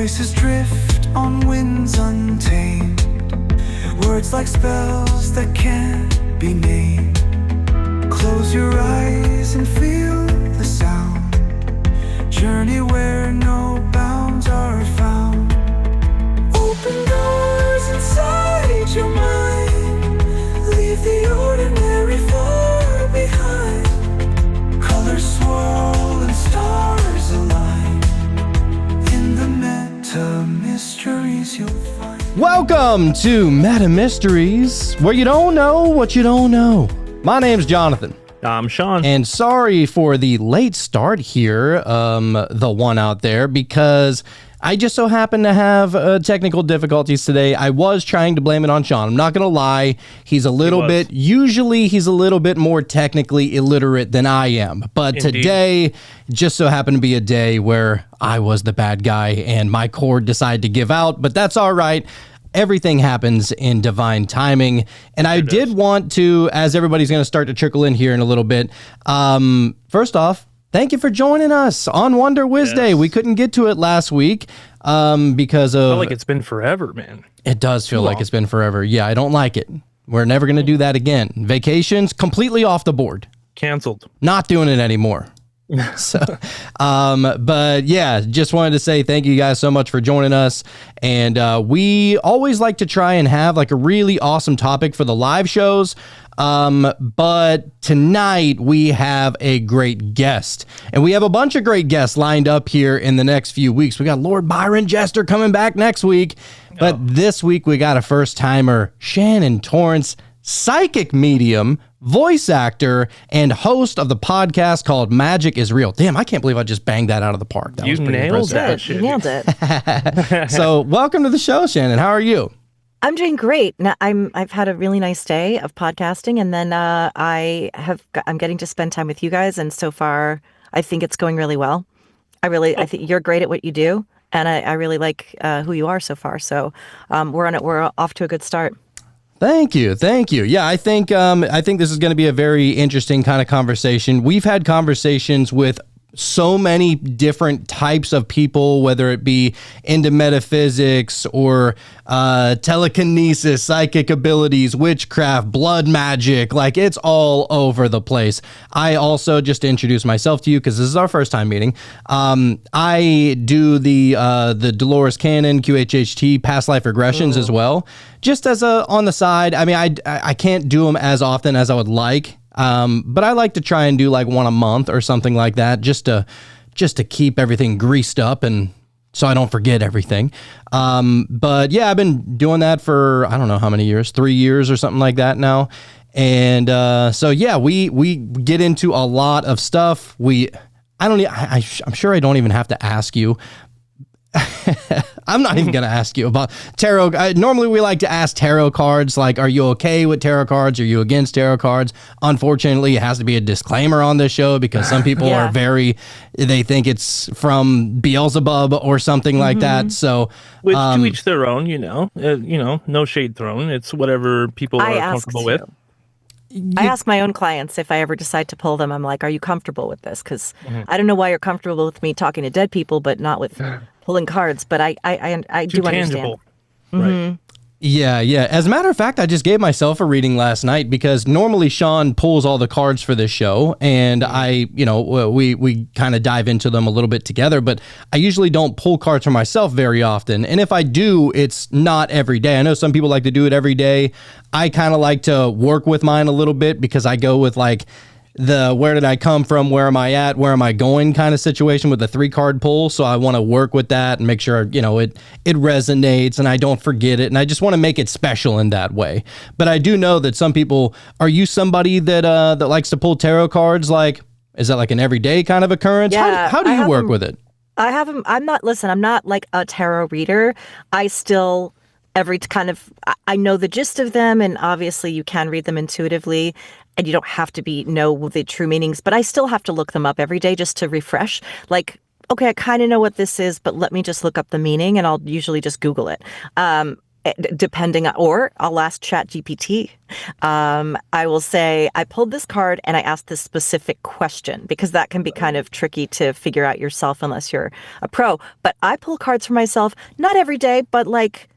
Voices drift on winds untamed, words like spells that can't be named. Close your eyes and feel the sound. Journey where no bounds are found. Open doors inside your mind. Leave the ordinary far behind. Colors swirl and stars align. In the meta mysteries you'll find. Welcome to Meta Mysteries, where you don't know what you don't know. My name's Jonathan. I'm Sean. And sorry for the late start here, the one out there, because I just so happen to have technical difficulties today. I was trying to blame it on Sean. I'm not going to lie. Usually he's a little bit more technically illiterate than I am. But Indeed. Today just so happened to be a day where I was the bad guy and my cord decided to give out, but that's all right. Everything happens in divine timing. And I did want to, as everybody's going to start to trickle in here in a little bit, first off, thank you for joining us on Wonder Wednesday. We couldn't get to it last week because of... I feel like it's been forever, man. It does feel like it's been forever. Yeah, I don't like it. We're never going to do that again. Vacations, completely off the board. Canceled. Not doing it anymore. So, but yeah, just wanted to say thank you guys so much for joining us. And we always like to try and have like a really awesome topic for the live shows. But tonight we have a great guest, and we have a bunch of great guests lined up here in the next few weeks. We got Lord Byron Jester coming back next week, but this week we got a first timer, Shannon Torrence, psychic medium, voice actor, and host of the podcast called Magic is Real. Damn, I can't believe I just banged that out of the park. That was pretty nailed impressive. that. You nailed it. So welcome to the show, Shannon. How are you? I'm doing great. Now, I've had a really nice day of podcasting, and then I'm getting to spend time with you guys, and so far I think it's going really well. I think you're great at what you do, and I really like who you are so far. So we're off to a good start. Thank you. Yeah, I think this is going to be a very interesting kind of conversation. We've had conversations with so many different types of people, whether it be into metaphysics or telekinesis, psychic abilities, witchcraft, blood magic, like it's all over the place. I also, just to introduce myself to you, because this is our first time meeting, I do the Dolores Cannon QHHT past life regressions as well, just as on the side. I mean, I can't do them as often as I would like. But I like to try and do like one a month or something like that, just to keep everything greased up and so I don't forget everything. But yeah, I've been doing that for, I don't know how many years, 3 years or something like that now. And, so yeah, we get into a lot of stuff. I'm sure I don't even have to ask you. I'm not even going to ask you about tarot. Normally we like to ask tarot cards, like, are you okay with tarot cards? Are you against tarot cards? Unfortunately, it has to be a disclaimer on this show because some people are they think it's from Beelzebub or something like that. So, which to each their own, no shade thrown. It's whatever people are comfortable with. I ask my own clients if I ever decide to pull them. I'm like, are you comfortable with this? Because I don't know why you're comfortable with me talking to dead people, but not with pulling cards. But I do understand. Right. Yeah. As a matter of fact, I just gave myself a reading last night because normally Sean pulls all the cards for this show, and we kind of dive into them a little bit together, but I usually don't pull cards for myself very often. And if I do, it's not every day. I know some people like to do it every day. I kind of like to work with mine a little bit because I go with like the where did I come from, where am I at, where am I going kind of situation with the 3-card pull. So I want to work with that and make sure, it resonates and I don't forget it. And I just want to make it special in that way. But I do know that some people, are you somebody that likes to pull tarot cards? Like, is that like an everyday kind of occurrence? Yeah, how do you work with it? I have them. I'm not like a tarot reader. I still, I know the gist of them, and obviously you can read them intuitively. And you don't have to know the true meanings, but I still have to look them up every day just to refresh. Like, okay, I kind of know what this is, but let me just look up the meaning, and I'll usually just Google it. depending on, or I'll ask ChatGPT. I will say, I pulled this card and I asked this specific question, because that can be kind of tricky to figure out yourself unless you're a pro. But I pull cards for myself, not every day, but like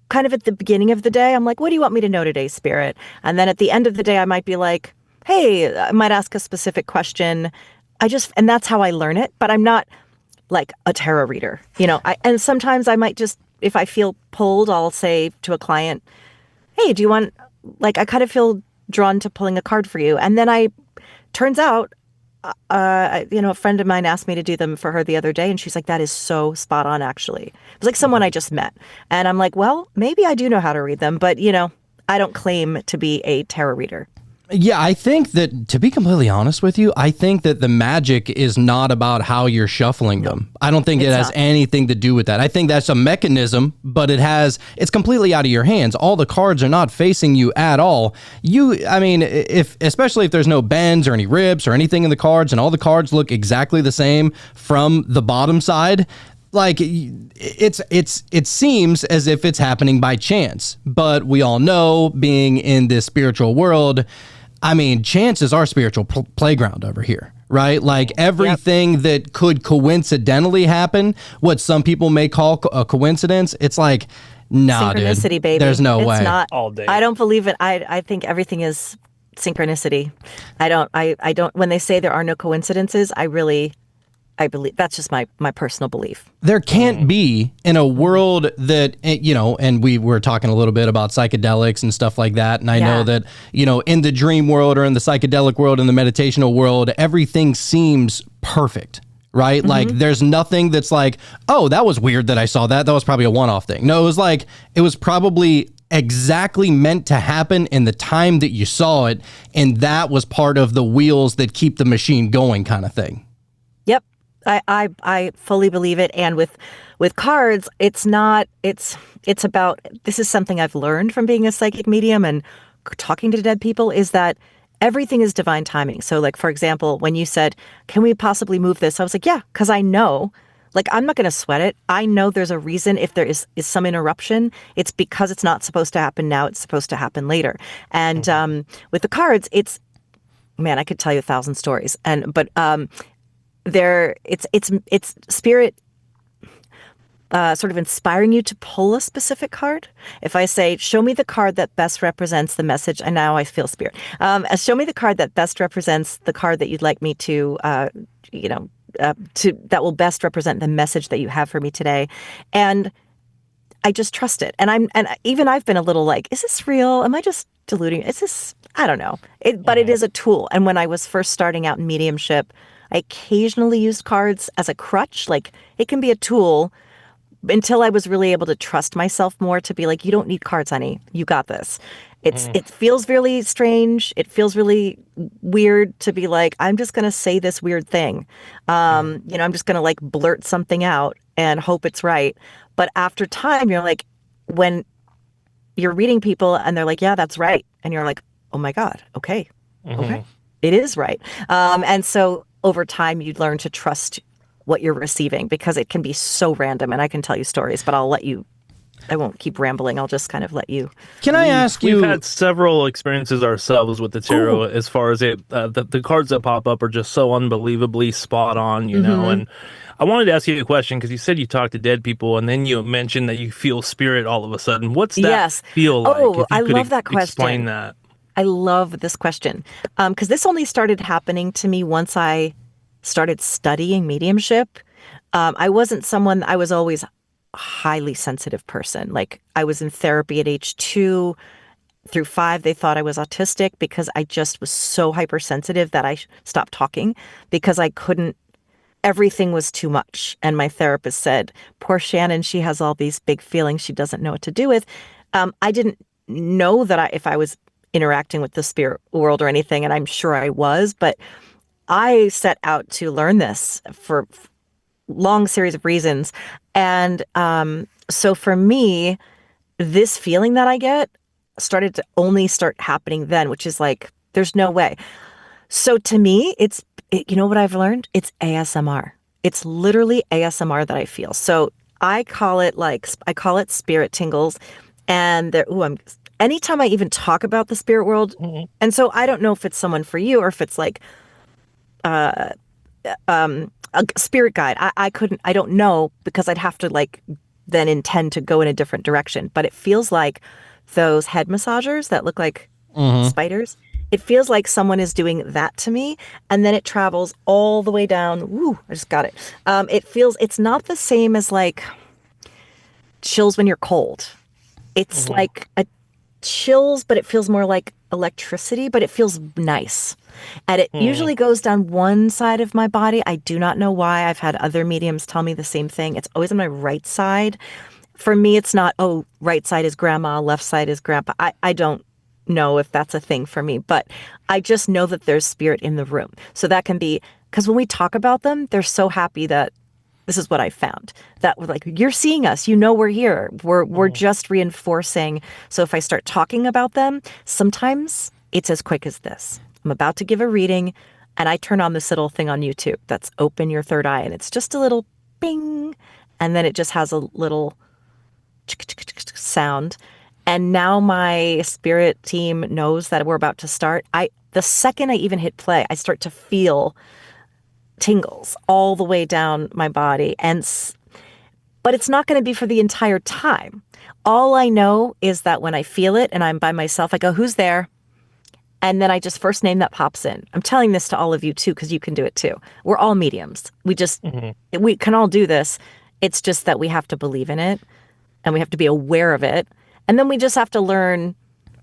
kind of at the beginning of the day. I'm like, what do you want me to know today, Spirit? And then at the end of the day, I might be like, hey, I might ask a specific question. And that's how I learn it. But I'm not like a tarot reader, and sometimes I might just, if I feel pulled, I'll say to a client, hey, do you want, like, I kind of feel drawn to pulling a card for you. And then turns out, a friend of mine asked me to do them for her the other day. And she's like, that is so spot on, actually. It was like someone I just met. And I'm like, well, maybe I do know how to read them, but I don't claim to be a tarot reader. Yeah, I think that, to be completely honest with you, I think that the magic is not about how you're shuffling them. I don't think it has anything to do with that. I think that's a mechanism, but it's completely out of your hands. All the cards are not facing you at all. Especially if there's no bends or any rips or anything in the cards, and all the cards look exactly the same from the bottom side, like it seems as if it's happening by chance. But we all know, being in this spiritual world, chance is our spiritual playground over here, right? Like everything that could coincidentally happen, what some people may call a coincidence, it's like, nah, synchronicity, dude, baby. There's no it's way. Not, all day. I don't believe it. I think everything is synchronicity. I don't, when they say there are no coincidences, I believe that's just my personal belief. There can't be, in a world that, and we were talking a little bit about psychedelics and stuff like that. And I know that, in the dream world or in the psychedelic world, in the meditational world, everything seems perfect, right? Mm-hmm. Like there's nothing that's like, oh, that was weird that I saw that. That was probably a one-off thing. No, it was probably exactly meant to happen in the time that you saw it. And that was part of the wheels that keep the machine going, kind of thing. Yep. I fully believe it. And with cards, it's about, this is something I've learned from being a psychic medium and talking to dead people, is that everything is divine timing. So like, for example, when you said, can we possibly move this? I was like, yeah, because I know, like, I'm not going to sweat it. I know there's a reason. If there is some interruption, it's because it's not supposed to happen now. It's supposed to happen later. And with the cards, I could tell you 1,000 stories. But it's spirit sort of inspiring you to pull a specific card. If I say, show me the card that best represents the message, and now I feel spirit. Show me the card that best represents the card that you'd like me to, that will best represent the message that you have for me today. And I just trust it. And even I've been a little like, is this real? Am I just deluding? Is this, I don't know. But it is a tool. And when I was first starting out in mediumship, I occasionally used cards as a crutch. Like, it can be a tool until I was really able to trust myself more to be like, you don't need cards, honey. You got this. It feels really strange. It feels really weird to be like, I'm just going to say this weird thing. I'm just going to like blurt something out and hope it's right. But after time, you're like, when you're reading people and they're like, yeah, that's right. And you're like, oh my God. Okay. Okay. It is right. And so over time, you learn to trust what you're receiving, because it can be so random. And I can tell you stories, but I won't keep rambling. I'll just kind of let you. Can I ask you? We've had several experiences ourselves with the tarot. As far as the cards that pop up are just so unbelievably spot on, you know. And I wanted to ask you a question, because you said you talk to dead people, and then you mentioned that you feel spirit all of a sudden. What's that feel like? Oh, I love that question. Explain that. I love this question, because this only started happening to me once I started studying mediumship. I was always a highly sensitive person. Like, I was in therapy at age 2 through 5. They thought I was autistic because I just was so hypersensitive that I stopped talking because I couldn't, everything was too much. And my therapist said, poor Shannon, she has all these big feelings she doesn't know what to do with. I didn't know that if I was interacting with the spirit world or anything, and I'm sure I was, but I set out to learn this for long series of reasons. And so for me, this feeling that I get started to only start happening then, which is like, there's no way. So to me, you know what I've learned? It's ASMR. It's literally ASMR that I feel. So I call it spirit tingles. And anytime I even talk about the spirit world, and so I don't know if it's someone for you or if it's like a spirit guide. I don't know because I'd have to like then intend to go in a different direction. But it feels like those head massagers that look like spiders. It feels like someone is doing that to me, and then it travels all the way down. Woo, I just got it. It's not the same as like chills when you're cold. It's like a chills, but it feels more like electricity, but it feels nice. And it usually goes down one side of my body. I do not know why. I've had other mediums tell me the same thing. It's always on my right side. For me, it's not, oh, right side is grandma, left side is grandpa. I don't know if that's a thing for me, but I just know that there's spirit in the room. So that can be, because when we talk about them, they're so happy that this is what I found, that we're like, you're seeing us, you know, we're here. We're just reinforcing. So if I start talking about them, sometimes it's as quick as this. I'm about to give a reading and I turn on this little thing on YouTube that's open your third eye, and it's just a little bing, and then it just has a little sound. And now my spirit team knows that we're about to start. The second I even hit play, I start to feel tingles all the way down my body. But it's not going to be for the entire time. All I know is that when I feel it and I'm by myself, I go, who's there? And then I just first name that pops in. I'm telling this to all of you too, because you can do it too. We're all mediums. We can all do this. It's just that we have to believe in it and we have to be aware of it. And then we just have to learn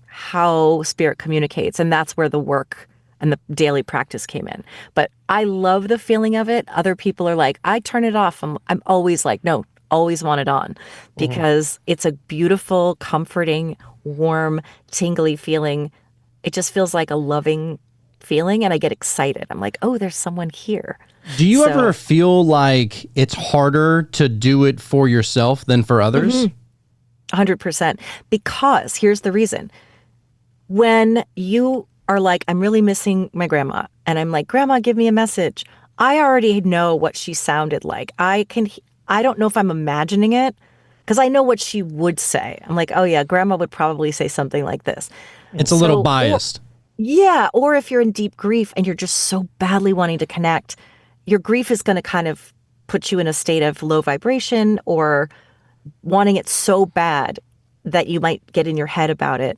how spirit communicates. And that's where the work and the daily practice came in. But I love the feeling of it. Other people are like, I turn it off. I'm always like, no, always want it on, because it's a beautiful, comforting, warm, tingly feeling. It just feels like a loving feeling, and I get excited. I'm like, oh, there's someone here. Do you ever feel like it's harder to do it for yourself than for others? 100%. Because here's the reason. When you are like, I'm really missing my grandma, and I'm like, Grandma, give me a message. I already know what she sounded like. I don't know if I'm imagining it, because I know what she would say. I'm like, oh yeah, Grandma would probably say something like this. It's a little biased. Or if you're in deep grief and you're just so badly wanting to connect, your grief is going to kind of put you in a state of low vibration or wanting it so bad that you might get in your head about it.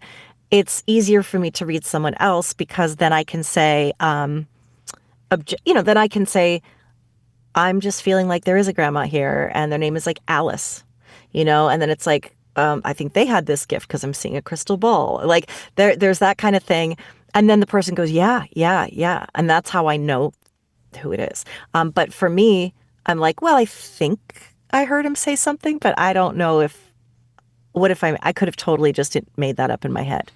It's easier for me to read someone else, because then I can say, then I can say, I'm just feeling like there is a grandma here and their name is like Alice, and then it's like, I think they had this gift because I'm seeing a crystal ball. Like there's that kind of thing. And then the person goes, yeah. And that's how I know who it is. But for me, I'm like, well, I think I heard him say something, but I don't know I could have totally just made that up in my head.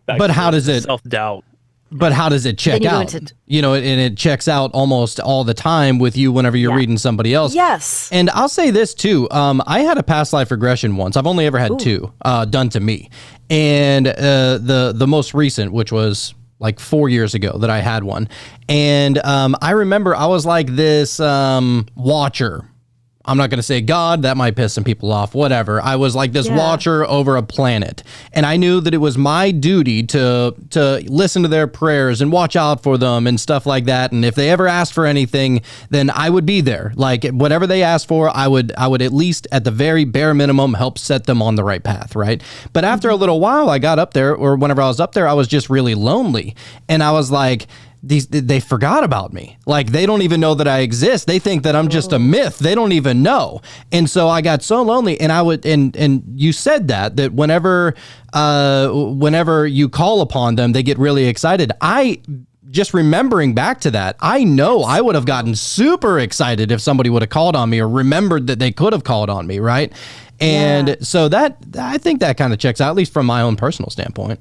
But how does it self-doubt? But how does it check out? And it checks out almost all the time with you whenever you're reading somebody else. Yes. And I'll say this too. I had a past life regression once. I've only ever had two done to me. And the most recent, which was like 4 years ago that I had one. And I remember I was like this watcher. I'm not going to say God, that might piss some people off, whatever. I was like this watcher over a planet. And I knew that it was my duty to listen to their prayers and watch out for them and stuff like that. And if they ever asked for anything, then I would be there. Like whatever they asked for, I would at least at the very bare minimum help set them on the right path, right? But after a little while, I got up there, or whenever I was up there, I was just really lonely. And I was like, they forgot about me. Like they don't even know that I exist. They think that I'm just a myth. They don't even know. And so I got so lonely, and and you said that whenever you call upon them, they get really excited. Just remembering back to that, I know I would have gotten super excited if somebody would have called on me or remembered that they could have called on me, right? And so I think that kind of checks out, at least from my own personal standpoint.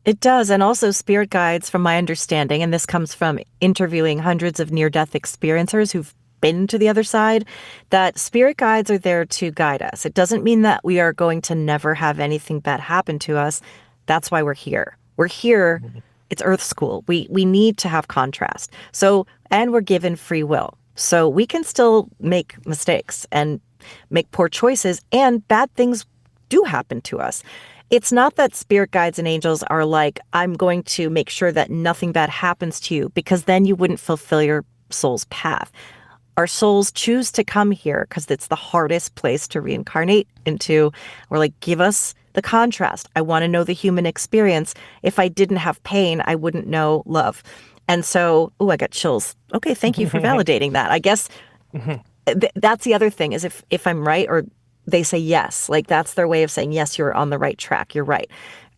It does. And also spirit guides, from my understanding, and this comes from interviewing hundreds of near-death experiencers who've been to the other side, that spirit guides are there to guide us. It doesn't mean that we are going to never have anything bad happen to us. That's why we're here. We're here. It's Earth School. We need to have contrast. So, and we're given free will. So we can still make mistakes and make poor choices, and bad things do happen to us. It's not that spirit guides and angels are like, I'm going to make sure that nothing bad happens to you, because then you wouldn't fulfill your soul's path. Our souls choose to come here because it's the hardest place to reincarnate into. We're like, give us the contrast. I want to know the human experience. If I didn't have pain, I wouldn't know love. And so, I got chills. Okay, thank you for validating that. I guess that's the other thing is if I'm right, or they say yes, like that's their way of saying, yes, you're on the right track. You're right.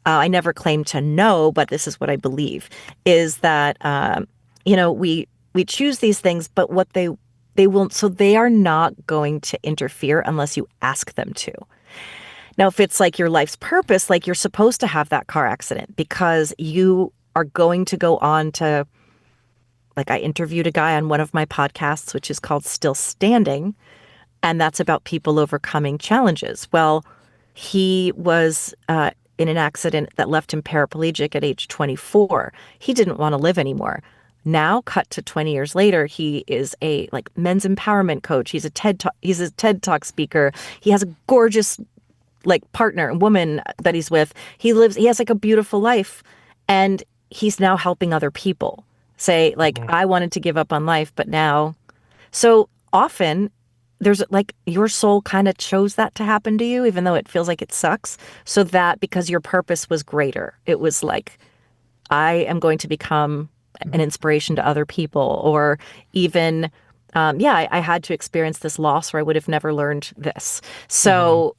I never claim to know, but this is what I believe, is that, we choose these things, but what they will, so they are not going to interfere unless you ask them to. Now, if it's like your life's purpose, like you're supposed to have that car accident because you are going to go on to, like I interviewed a guy on one of my podcasts, which is called Still Standing, and that's about people overcoming challenges. Well, he was in an accident that left him paraplegic at age 24. He didn't want to live anymore. Now, cut to 20 years later, he is a men's empowerment coach. He's a TED Talk speaker. He has a gorgeous partner, woman that he's with. He has a beautiful life, and he's now helping other people say I wanted to give up on life, but now. So often there's your soul kind of chose that to happen to you, even though it feels like it sucks. So that because your purpose was greater, it was I am going to become an inspiration to other people, or even, I had to experience this loss or I would have never learned this. So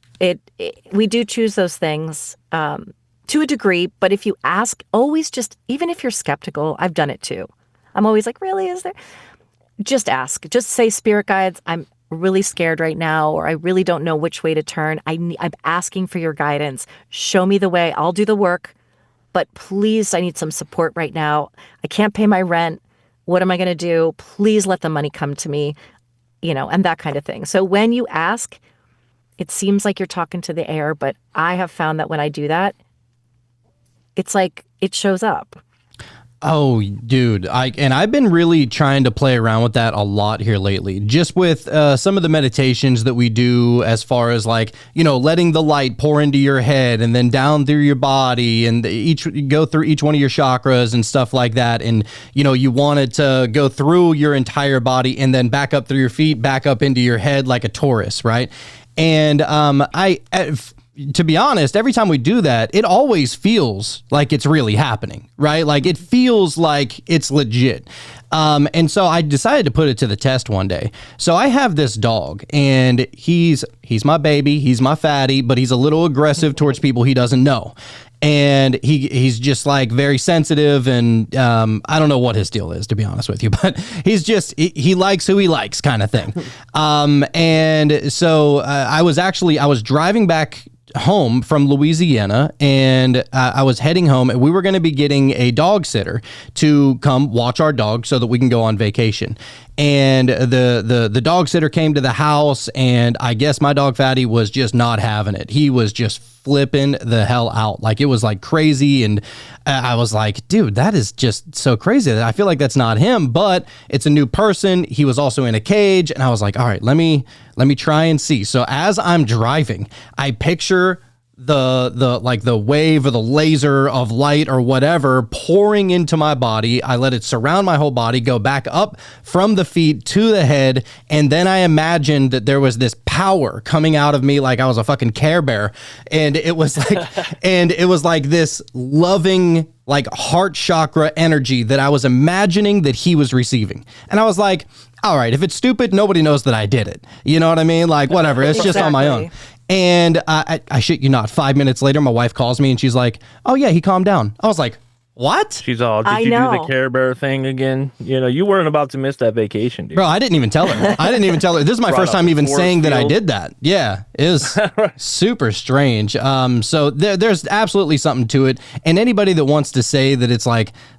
we do choose those things to a degree, but if you ask, always just, even if you're skeptical, I've done it too. I'm always like, really, is there? Just ask. Just say, spirit guides, I'm really scared right now, or I really don't know which way to turn. I'm asking for your guidance. Show me the way. I'll do the work, but please, I need some support right now. I can't pay my rent. What am I going to do? Please let the money come to me, and that kind of thing. So when you ask, it seems like you're talking to the air, but I have found that when I do that, it's like it shows up. Oh, dude. I've been really trying to play around with that a lot here lately, just with some of the meditations that we do, as far as letting the light pour into your head and then down through your body, and go through each one of your chakras and stuff like that. And, you want it to go through your entire body and then back up through your feet, back up into your head like a Taurus, right? And to be honest, every time we do that, it always feels like it's really happening, right? It feels like it's legit. And so I decided to put it to the test one day. So I have this dog, and he's my baby, he's my fatty, but he's a little aggressive towards people he doesn't know. And he's just very sensitive, and I don't know what his deal is, to be honest with you, but he's just, he likes who he likes kind of thing. And so I was driving back home from Louisiana, and I was heading home, and we were going to be getting a dog sitter to come watch our dog so that we can go on vacation. And the dog sitter came to the house, and I guess my dog Fatty was just not having it. He was just flipping the hell out. It was crazy. And I was like, dude, that is just so crazy. I feel like that's not him, but it's a new person. He was also in a cage. And I was like, all right, let me try and see. So as I'm driving, I picture the wave or the laser of light or whatever pouring into my body. I let it surround my whole body, go back up from the feet to the head, and then I imagined that there was this power coming out of me like I was a fucking Care Bear, and it was this loving heart chakra energy that I was imagining that he was receiving. And I was like, all right, if it's stupid, nobody knows that I did it. You know what I mean? Whatever, it's just on my own. And I shit you not, 5 minutes later, my wife calls me and she's like, oh yeah, he calmed down. I was like, what? She's all, did you do the Care Bear thing again? You weren't about to miss that vacation, dude. Bro, I didn't even tell her. This is my first time even saying that I did that. Yeah, it was super strange. So there's absolutely something to it. And anybody that wants to say that it's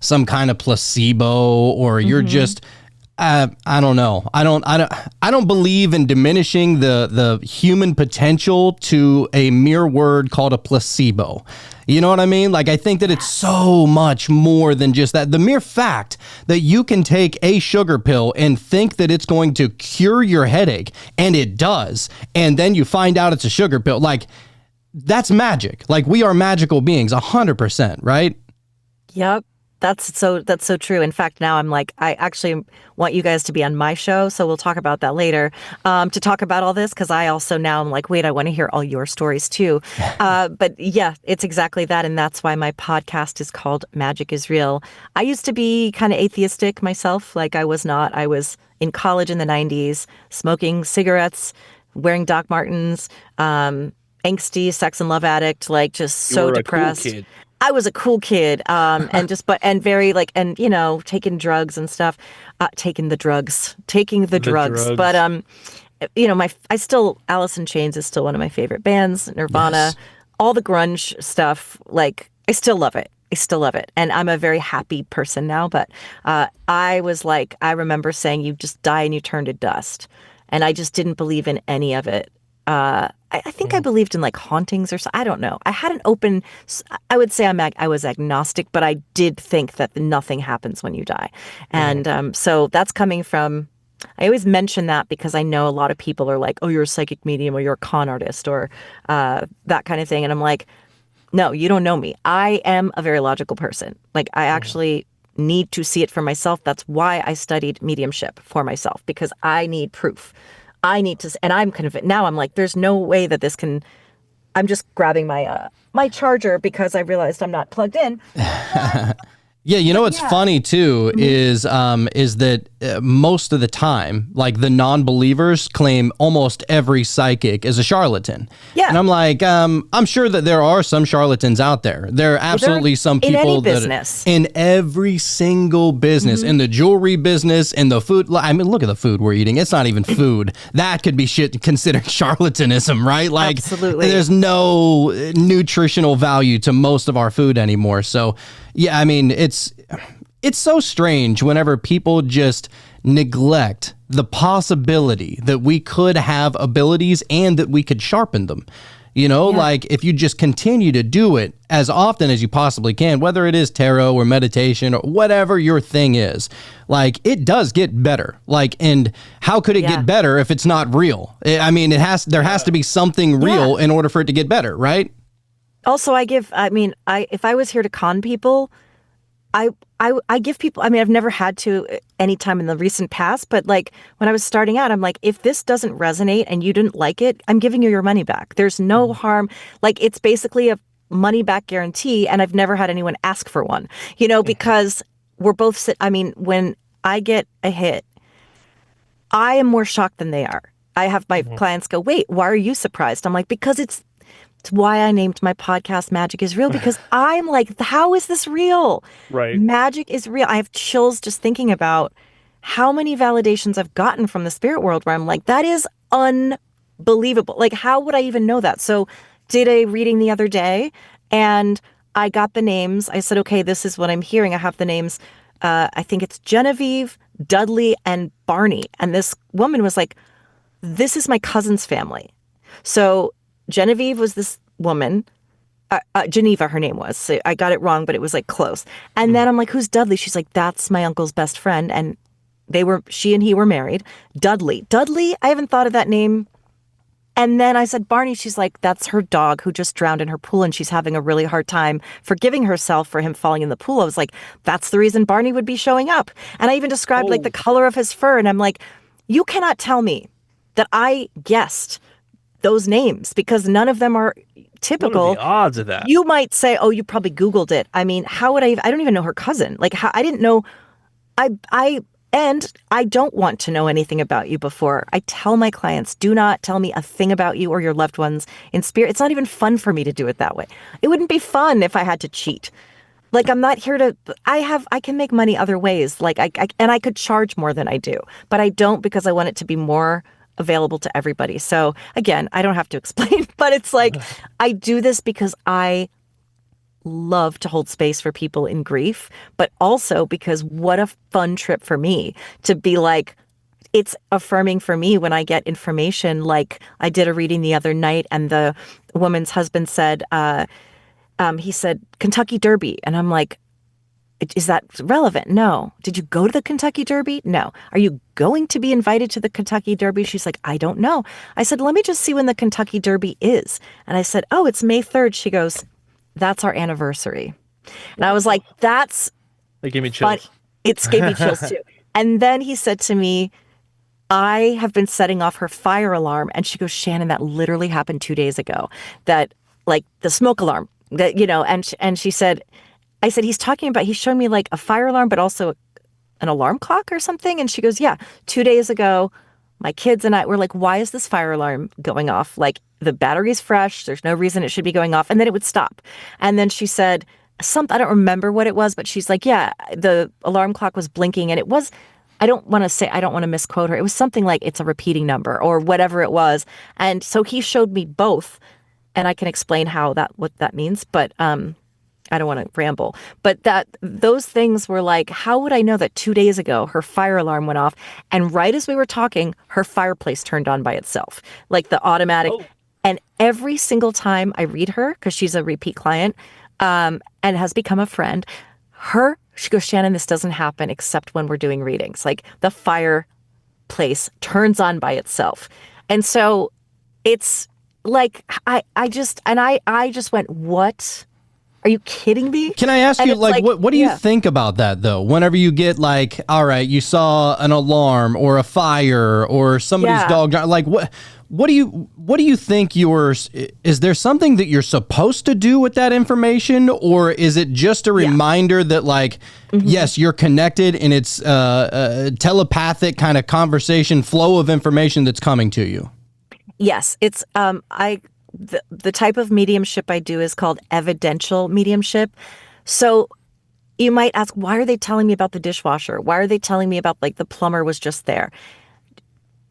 some kind of placebo, or you're just... I don't know. I don't believe in diminishing the human potential to a mere word called a placebo. You know what I mean? I think that it's so much more than just that. The mere fact that you can take a sugar pill and think that it's going to cure your headache, and it does, and then you find out it's a sugar pill, that's magic. Like, we are magical beings, 100%, right? Yep. That's so true. In fact, now I'm like, I actually want you guys to be on my show, so we'll talk about that later. To talk about all this, because I also now I'm like, wait, I want to hear all your stories too. But yeah, it's exactly that, and that's why my podcast is called Magic is Real. I used to be kind of atheistic myself. Like, I was not. I was in college in the '90s, smoking cigarettes, wearing Doc Martens, angsty, sex and love addict, like just so depressed. A cool kid. I was a cool kid, and very like, and taking drugs and stuff, taking the drugs. But Alice in Chains is still one of my favorite bands. Nirvana, Yes. all the grunge stuff. Like, I still love it. And I'm a very happy person now. But I remember saying, you just die and you turn to dust, and I just didn't believe in any of it. I think I believed in like hauntings or so. I don't know. I had an open. I would say I was agnostic, but I did think that nothing happens when you die, and so that's coming from. I always mention that because I know a lot of people are like, "Oh, you're a psychic medium, or you're a con artist, or that kind of thing," and I'm like, "No, you don't know me. I am a very logical person. Like, I actually need to see it for myself. That's why I studied mediumship for myself, because I need proof." I need to, and I'm convinced now. I'm like, there's no way that this can. I'm just grabbing my my charger because I realized I'm not plugged in. Yeah, you know what's funny too is that most of the time, like, the non-believers claim almost every psychic is a charlatan. Yeah. And I'm like, I'm sure that there are some charlatans out there. There are absolutely some in people any business. in every single business, in the jewelry business, in the food. I mean, look at the food we're eating. It's not even food. That could be considered charlatanism, right? Like, Absolutely. there's no nutritional value to most of our food anymore. So, yeah, I mean, it's so strange whenever people just neglect the possibility that we could have abilities and that we could sharpen them. Like, if you just continue to do it as often as you possibly can, whether it is tarot or meditation or whatever your thing is, like, it does get better. Like, and how could it get better if it's not real? I mean, there has to be something real in order for it to get better, right? Also, if I was here to con people, I give people, I've never had to any time in the recent past, but like when I was starting out, I'm like, if this doesn't resonate and you didn't like it, I'm giving you your money back. There's no harm. Like, it's basically a money back guarantee. And I've never had anyone ask for one, because we're both, when I get a hit, I am more shocked than they are. I have my clients go, wait, why are you surprised? I'm like, because it's why I named my podcast Magic is Real, because I'm like, how is this real? Right. Magic is real. I have chills just thinking about how many validations I've gotten from the spirit world where I'm like, that is unbelievable. Like, how would I even know that? So did a reading the other day and I got the names. I said, okay, this is what I'm hearing. I have the names. I think it's Genevieve, Dudley, and Barney. And this woman was like, this is my cousin's family. So Genevieve was this woman, Geneva, her name was. So I got it wrong, but it was like close. And then I'm like, who's Dudley? She's like, that's my uncle's best friend. And she and he were married. Dudley, I haven't thought of that name. And then I said, Barney, she's like, that's her dog who just drowned in her pool. And she's having a really hard time forgiving herself for him falling in the pool. I was like, that's the reason Barney would be showing up. And I even described like the color of his fur. And I'm like, you cannot tell me that I guessed those names because none of them are typical. What are the odds of that? You might say, oh, you probably Googled it. I mean, how would I don't even know her cousin. Like, how I didn't know. And I don't want to know anything about you before. I tell my clients, do not tell me a thing about you or your loved ones in spirit. It's not even fun for me to do it that way. It wouldn't be fun if I had to cheat. Like, I'm not here to, I can make money other ways. Like, I could charge more than I do, but I don't because I want it to be more available to everybody. So again, I don't have to explain, but it's like, I do this because I love to hold space for people in grief, but also because what a fun trip for me to be like, it's affirming for me when I get information. Like, I did a reading the other night and the woman's husband said, he said Kentucky Derby. And I'm like, Is that relevant? No. Did you go to the Kentucky Derby? No. Are you going to be invited to the Kentucky Derby? She's like, I don't know. I said, let me just see when the Kentucky Derby is. And I said, oh, it's May 3rd. She goes, that's our anniversary. And I was like, that's They gave me chills. funny. It gave me chills too. And then he said to me, I have been setting off her fire alarm. And she goes, Shannon, that literally happened 2 days ago. That, like, the smoke alarm, that, and she said, I said, he's showing me like a fire alarm, but also an alarm clock or something. And she goes, yeah, 2 days ago, my kids and I were like, why is this fire alarm going off? Like, the battery's fresh. There's no reason it should be going off. And then it would stop. And then she said, I don't remember what it was, but she's like, yeah, the alarm clock was blinking. And it was, I don't want to misquote her. It was something like it's a repeating number or whatever it was. And so he showed me both. And I can explain what that means. But, I don't want to ramble, but those things were like, how would I know that 2 days ago her fire alarm went off, and right as we were talking, her fireplace turned on by itself, like the automatic. Oh. And every single time I read her, because she's a repeat client, and has become a friend, she goes, Shannon, this doesn't happen except when we're doing readings. Like, the fireplace turns on by itself, and so it's like I just went, what? Are you kidding me? Can I ask you, like, what do you think about that, though? Whenever you get, like, all right, you saw an alarm or a fire or somebody's dog, like, what do you think is there something that you're supposed to do with that information? Or is it just a reminder that, like, yes, you're connected and it's a telepathic kind of conversation flow of information that's coming to you? Yes, it's, the type of mediumship I do is called evidential mediumship. So you might ask, why are they telling me about the dishwasher? Why are they telling me about, like, the plumber was just there?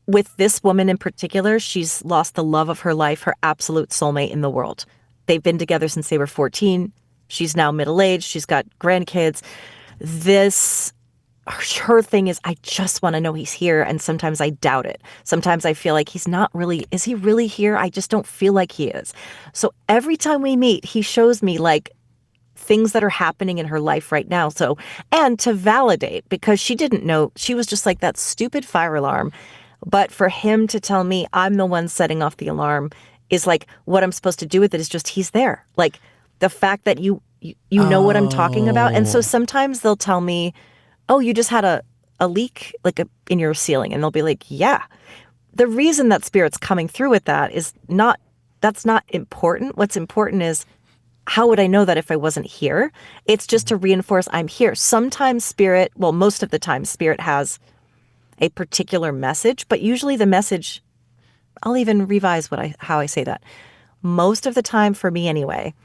With this woman in particular, she's lost the love of her life, her absolute soulmate in the world. They've been together since they were 14. She's now middle-aged. She's got grandkids. Her thing is, I just want to know he's here, and sometimes I doubt it. Sometimes I feel like he's not really, is he really here? I just don't feel like he is. So every time we meet, he shows me, like, things that are happening in her life right now. So, and to validate, because she didn't know, she was just like that stupid fire alarm. But for him to tell me I'm the one setting off the alarm is like, what I'm supposed to do with it is just, he's there. Like, the fact that you know what I'm talking about. And so sometimes they'll tell me, oh, you just had a leak, like, in your ceiling. And they'll be like, yeah. The reason that spirit's coming through with that that's not important. What's important is, how would I know that if I wasn't here? It's just to reinforce I'm here. Sometimes most of the time, spirit has a particular message, but usually the message, I'll even revise how I say that. Most of the time, for me anyway,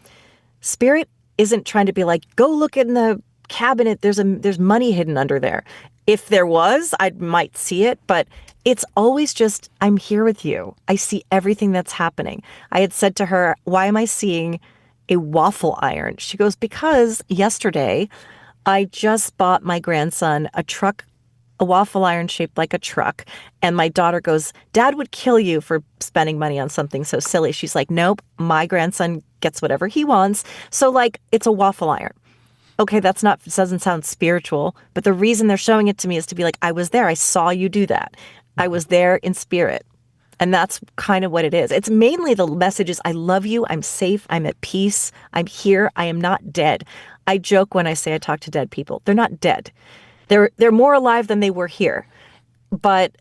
spirit isn't trying to be like, go look in the cabinet, there's money hidden under there. If there was, I might see it, but it's always just, I'm here with you. I see everything that's happening. I had said to her, why am I seeing a waffle iron? She goes, because yesterday I just bought my grandson a waffle iron shaped like a truck. And my daughter goes, Dad would kill you for spending money on something so silly. She's like, nope, my grandson gets whatever he wants. So, like, it's a waffle iron. Okay, doesn't sound spiritual, but the reason they're showing it to me is to be like, I was there. I saw you do that. I was there in spirit. And that's kind of what it is. It's mainly the message is, I love you. I'm safe. I'm at peace. I'm here. I am not dead. I joke when I say I talk to dead people. They're not dead. They're more alive than they were here. But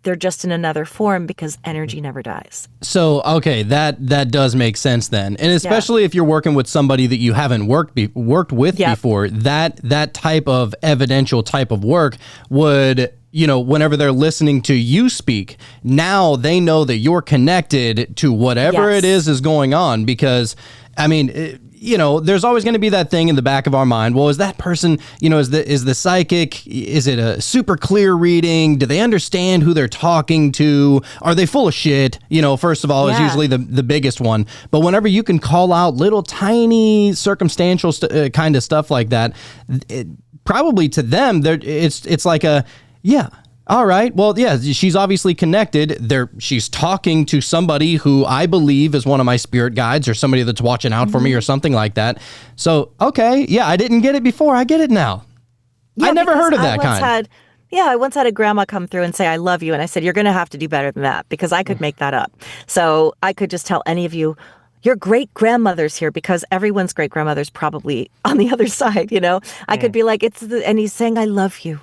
they're just in another form because energy never dies. So, okay, that does make sense then. And especially if you're working with somebody that you haven't worked with before, that type of evidential type of work would, whenever they're listening to you speak, now they know that you're connected to whatever it is going on, because, I mean, there's always going to be that thing in the back of our mind. Well, is that person, is the psychic, is it a super clear reading? Do they understand who they're talking to? Are they full of shit? First of all, is usually the biggest one. But whenever you can call out little tiny circumstantial kind of stuff like that, probably to them, it's like All right. Well, yeah, she's obviously connected. She's talking to somebody who I believe is one of my spirit guides or somebody that's watching out for me or something like that. So, okay. Yeah, I didn't get it before. I get it now. I never heard of that kind. I once had a grandma come through and say, I love you. And I said, you're going to have to do better than that because I could make that up. So I could just tell any of you, your great grandmother's here because everyone's great grandmother's probably on the other side, you know? I could be like, and he's saying, I love you.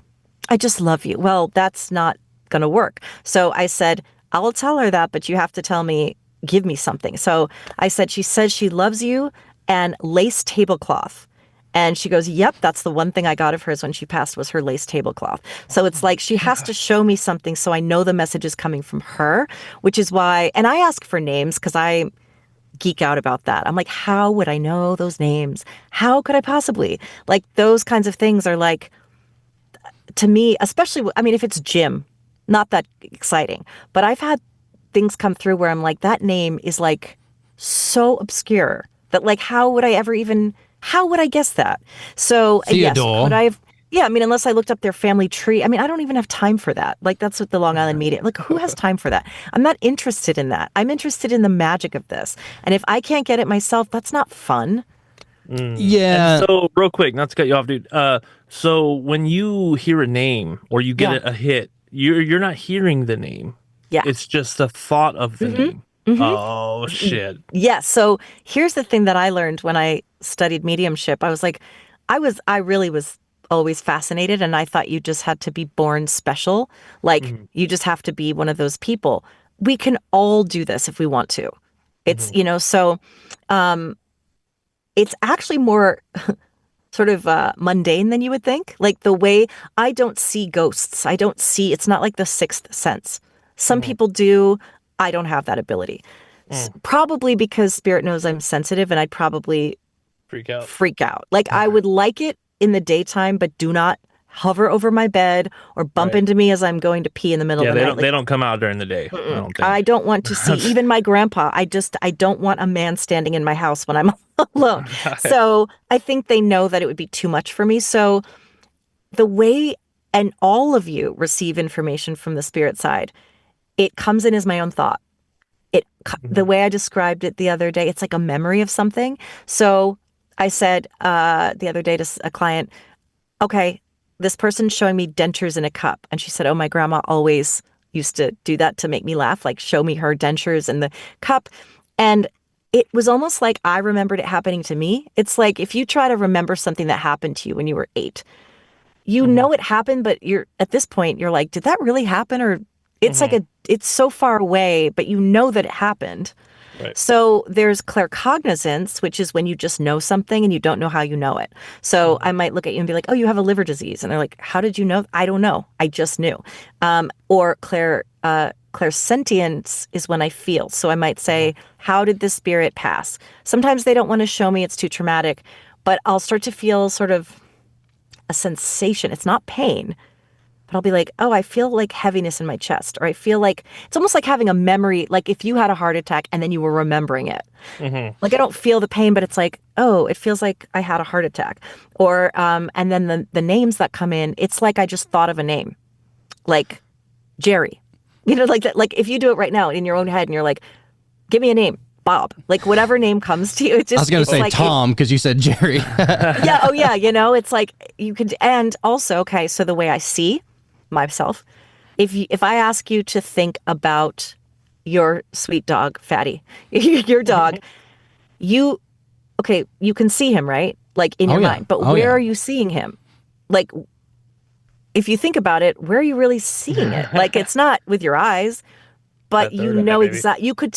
I just love you. Well, that's not going to work. So I said, I'll tell her that, but you have to tell me, give me something. So I said, she says she loves you and lace tablecloth. And she goes, yep, that's the one thing I got of hers when she passed was her lace tablecloth. So it's like she has to show me something so I know the message is coming from her, which is why, and I ask for names because I geek out about that. I'm like, how would I know those names? How could I possibly? Like those kinds of things are like, to me, especially, I mean, if it's Jim, not that exciting. But I've had things come through where I'm like, that name is like so obscure that like, how would I guess that? So Theodore. I mean, unless I looked up their family tree. I mean, I don't even have time for that. Like that's what the Long Island media, like who has time for that? I'm not interested in that. I'm interested in the magic of this. And if I can't get it myself, that's not fun. Yeah. And so real quick, not to cut you off, dude. So when you hear a name or you get a hit, you're not hearing the name. Yeah. It's just the thought of the name. Oh shit. Yeah. So here's the thing that I learned when I studied mediumship. I was like, I really was always fascinated, and I thought you just had to be born special. Like you just have to be one of those people. We can all do this if we want to. It's, so it's actually more sort of mundane than you would think. Like the way I don't see ghosts. It's not like the sixth sense. Some people do. I don't have that ability. Probably because spirit knows I'm sensitive and I'd probably freak out. Like I would like it in the daytime, but do not hover over my bed or bump into me as I'm going to pee in the middle of the night. They don't come out during the day. I don't want to see even my grandpa. I don't want a man standing in my house when I'm alone. So I think they know that it would be too much for me. So the way, and all of you receive information from the spirit side, it comes in as my own thought. The way I described it the other day, it's like a memory of something. So I said the other day to a client, okay, this person's showing me dentures in a cup. And she said, oh, my grandma always used to do that to make me laugh, like show me her dentures in the cup. And it was almost like I remembered it happening to me. It's like if you try to remember something that happened to you when you were 8, you know it happened, but at this point, you're like, did that really happen? Or it's like it's so far away, but you know that it happened. Right. So there's claircognizance, which is when you just know something and you don't know how you know it. So I might look at you and be like, oh, you have a liver disease. And they're like, how did you know? I don't know. I just knew. Or clairsentience is when I feel. So I might say, how did this spirit pass? Sometimes they don't want to show me, it's too traumatic, but I'll start to feel sort of a sensation. It's not pain. But I'll be like, oh, I feel like heaviness in my chest. Or I feel like, it's almost like having a memory, like if you had a heart attack and then you were remembering it. Like I don't feel the pain, but it's like, oh, it feels like I had a heart attack. Or, and then the names that come in, it's like I just thought of a name. Like Jerry. Like that. Like if you do it right now in your own head and you're like, give me a name. Bob, like whatever name comes to you. It's just, I was going to say like Tom because you said Jerry. Yeah. Oh yeah. It's like you could, and also, okay. So the way I see myself, if I ask you to think about your sweet dog, Fatty, your dog, you can see him, right? Like in your mind, but where are you seeing him? Like, if you think about it, where are you really seeing it? Like, it's not with your eyes, but you know exactly. You could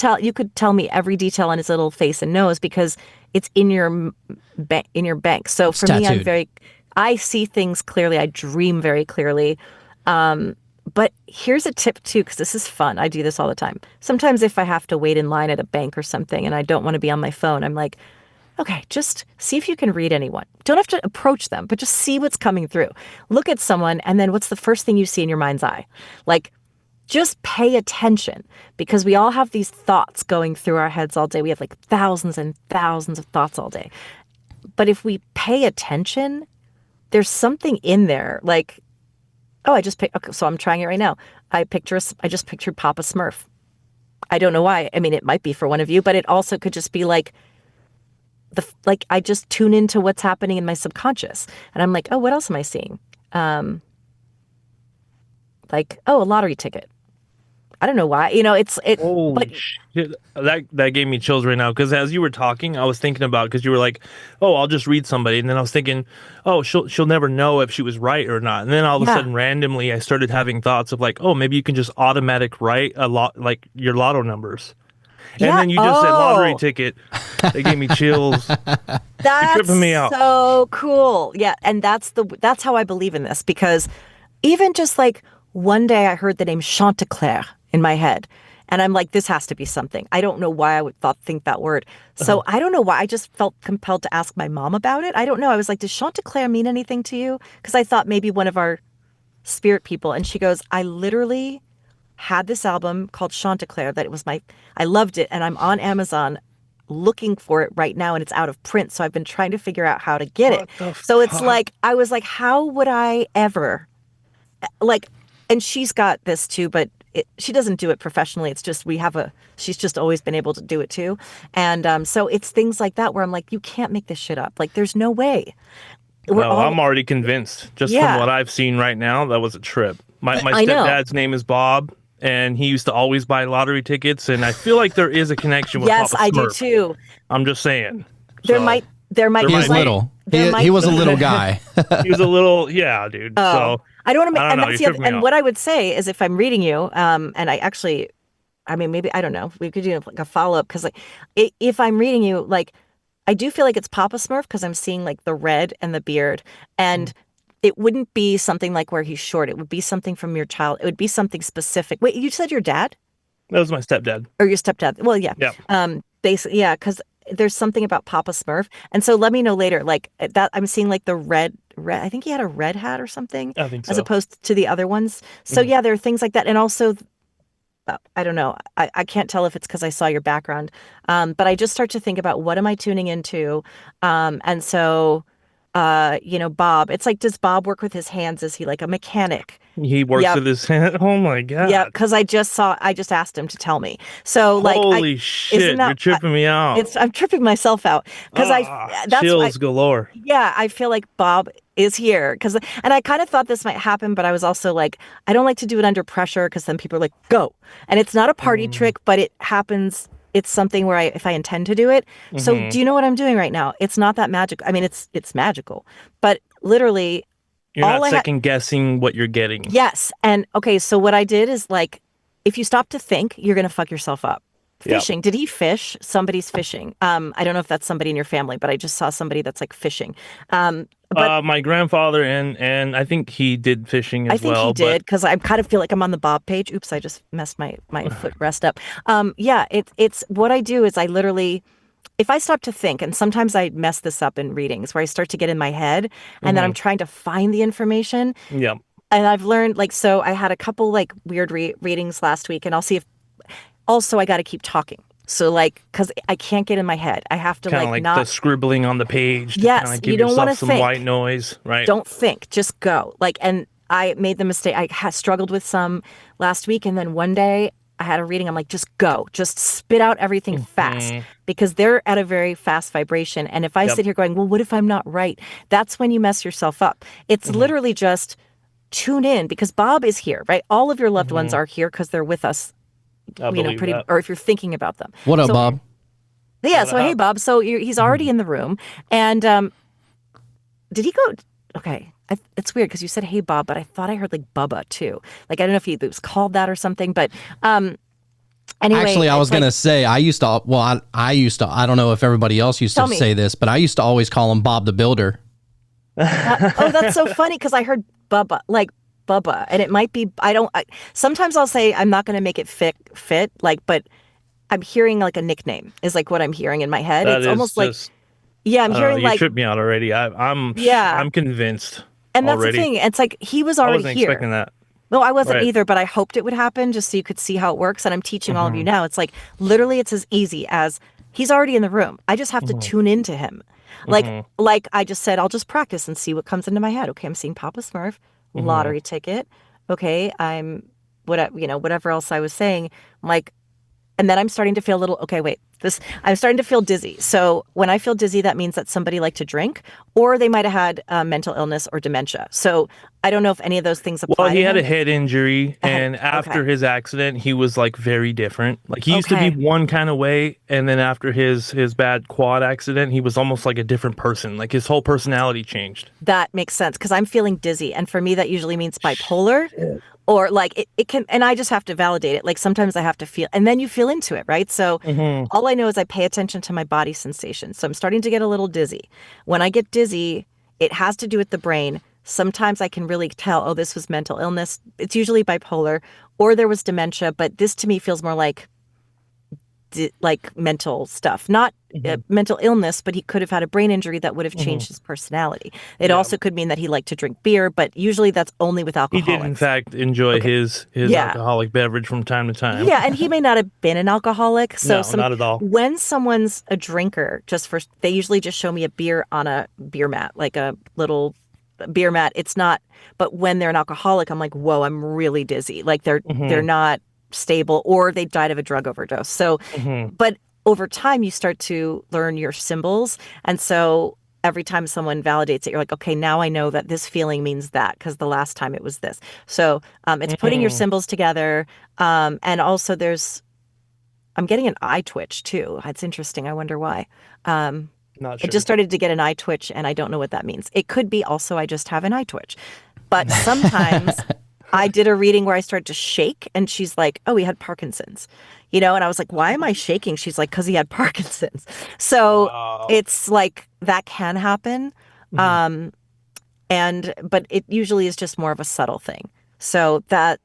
tell me every detail on his little face and nose because it's in your bank. So for me, I see things clearly. I dream very clearly. But here's a tip too, because this is fun. I do this all the time. Sometimes if I have to wait in line at a bank or something and I don't want to be on my phone, I'm like, okay, just see if you can read anyone. Don't have to approach them, but just see what's coming through. Look at someone, and then what's the first thing you see in your mind's eye? Like, just pay attention, because we all have these thoughts going through our heads all day. We have like thousands and thousands of thoughts all day. But if we pay attention, there's something in there like, Oh, I just picked. Okay, so I'm trying it right now. I just pictured Papa Smurf. I don't know why. I mean, it might be for one of you, but it also could just be like like I just tune into what's happening in my subconscious, and I'm like, oh, what else am I seeing? Like, oh, a lottery ticket. I don't know why. Holy But shit. That gave me chills right now because as you were talking, I was thinking about because you were like, "Oh, I'll just read somebody," and then I was thinking, "Oh, she'll never know if she was right or not." And then all of a Yeah. sudden, randomly, I started having thoughts of like, "Oh, maybe you can just automatic write a lot like your lotto numbers." And yeah. then you just said lottery Oh, ticket. They gave me chills. You're that's tripping me out. so cool. Yeah, and that's how I believe in this because even just like one day I heard the name Chanticleer in my head. And I'm like, this has to be something. I don't know why I would think that word. So I don't know why. I just felt compelled to ask my mom about it. I don't know. I was like, does Chanticleer mean anything to you? Because I thought maybe one of our spirit people. And she goes, I literally had this album called Chanticleer I loved it. And I'm on Amazon looking for it right now and it's out of print. So I've been trying to figure out how to get it. What the So it's fuck? like, I was like, how would I ever like, and she's got this too, but she doesn't do it professionally. It's just she's just always been able to do it too. And so it's things like that where I'm like, you can't make this shit up. Like, there's no way. No, I'm already convinced. Just from Yeah. what I've seen right now, that was a trip. My I know. stepdad's name is Bob, and he used to always buy lottery tickets, and I feel like there is a connection with Yes, Papa I do Smurf. too. I'm just saying. There So, might There He be was might be. little. There might He was a be. little guy. He was a little, yeah, dude. Oh, So I don't want to I make, don't and know. that's You the other, tripped me and out. what I would say is if I'm reading you, and I mean, maybe, I don't know, we could do like a follow up because like, if I'm reading you, like, I do feel like it's Papa Smurf because I'm seeing like the red and the beard and it wouldn't be something like where he's short. It would be something from your child. It would be something specific. Wait, you said your dad That was my stepdad. or your stepdad? Well, yeah. Yeah. Basically, yeah, because there's something about Papa Smurf. And so let me know later, like that I'm seeing like the red, I think he had a red hat or something I think as so. opposed to the other ones. So yeah, there are things like that. And also, I don't know. I can't tell if it's because I saw your background. But I just start to think about what am I tuning into? And so, Bob, it's like, does Bob work with his hands? Is he like a mechanic? He works Yep. with his hand. Oh my god. Yeah, because I just asked him to tell me. So like, Holy isn't shit. that, You're tripping me out. I'm tripping myself out because that's why, Chills galore. yeah, I feel like Bob is here and I kind of thought this might happen, but I was also like, I don't like to do it under pressure because then people are like, go. And it's not a party trick, but it happens. It's something where if I intend to do it. So do you know what I'm doing right now? It's not that magical. I mean, it's magical, but literally You're all not second guessing what you're getting. yes. And okay, so what I did is like, if you stop to think, you're going to fuck yourself up. Yep. Fishing. Did he fish? Somebody's fishing. I don't know if that's somebody in your family, but I just saw somebody that's like fishing. But My grandfather and I think he did fishing I as think well. he did because I kind of feel like I'm on the Bob page. Oops, I just messed my footrest up. Yeah, it's what I do is I literally, if I stop to think, and sometimes I mess this up in readings where I start to get in my head and then I'm trying to find the information. But yeah. And I've learned like, so I had a couple like weird readings last week and I'll see if, also I got to keep talking. So like, cause I can't get in my head. I have to Kind of like like not the scribbling on the page to Yes, kind of you give don't yourself wanna some think. white noise, right? don't think, just go. Like, and I made the mistake. I struggled with some last week. And then one day I had a reading. I'm like, just go, just spit out everything fast because they're at a very fast vibration. And if I Yep. sit here going, well, what if I'm not right? That's when you mess yourself up. It's literally just tune in because Bob is here, right? All of your loved ones are here because they're with us, I believe that. or if you're thinking about them. What up, So- Bob? Yeah. What So, hey, up? Bob. So he's already in the room. And did he go? Okay. It's weird because you said, hey, Bob, but I thought I heard like Bubba too. Like, I don't know if he was called that or something, but anyway. Actually, I was it's like- gonna say I used to. Well, I used to. I don't know if everybody else used Tell to me. say this, but I used to always call him Bob the Builder. oh, that's so funny because I heard Bubba, like Bubba, and it might be, sometimes I'll say I'm not going to make it fit, like, but I'm hearing like a nickname is like what I'm hearing in my head. That It's is almost like, just, yeah, I'm hearing you like, tripped me out already. I'm Yeah. I'm convinced. and that's already. the thing. It's like he was I already wasn't here. expecting that. No, I wasn't Right. either, but I hoped it would happen just so you could see how it works. And I'm teaching all of you now. It's like literally it's as easy as he's already in the room. I just have to tune into him. Like I just said, I'll just practice and see what comes into my head. Okay, I'm seeing Papa Smurf. Mhm. lottery ticket. Okay, whatever else I was saying, I'm like, and then I'm starting to feel a little, okay, wait, I'm starting to feel dizzy. So when I feel dizzy, that means that somebody liked to drink or they might have had mental illness or dementia. So I don't know if any of those things Well, apply he to had a him. head injury, Ahead. and after Okay. his accident, he was like very different. Like he used to be Okay. one kind of way, and then after his bad quad accident, he was almost like a different person. Like his whole personality changed. That makes sense because I'm feeling dizzy. And for me, that usually means bipolar or like it can, and I just have to validate it. Like sometimes I have to feel, and then you feel into it, right? So Hmm. all I know is I pay attention to my body sensations. So I'm starting to get a little dizzy. When I get dizzy, it has to do with the brain. Sometimes I can really tell, oh, this was mental illness. It's usually bipolar or there was dementia, but this to me feels more like mental stuff, not Hmm. mental illness, but he could have had a brain injury that would have Hmm. changed his personality. It Yeah, also could mean that he liked to drink beer, but usually that's only with he did in alcoholics. fact enjoy Okay. his Yeah. alcoholic beverage from time to time. Yeah, and he may not have been an alcoholic. So No, not at all. when someone's a drinker, they usually just show me a beer on a beer mat, like a little beer mat. It's not, but when they're an alcoholic, I'm like, whoa, I'm really dizzy. Like they're Hmm. not stable or they died of a drug overdose. So Hmm. but over time you start to learn your symbols, and so every time someone validates it, you're like, okay, now I know that this feeling means that because the last time it was this. So it's putting your Hmm. symbols together, and also I'm getting an eye twitch too. It's interesting. I wonder why. um, Not I just sure. started to get an eye twitch and I don't know what that means. It could be also I just have an eye twitch, but sometimes I did a reading where I started to shake and she's like, oh, he had Parkinson's, and I was like, why am I shaking? She's like, because he had Parkinson's. So Wow. it's like that can happen. Mhm. Um, but it usually is just more of a subtle thing. So that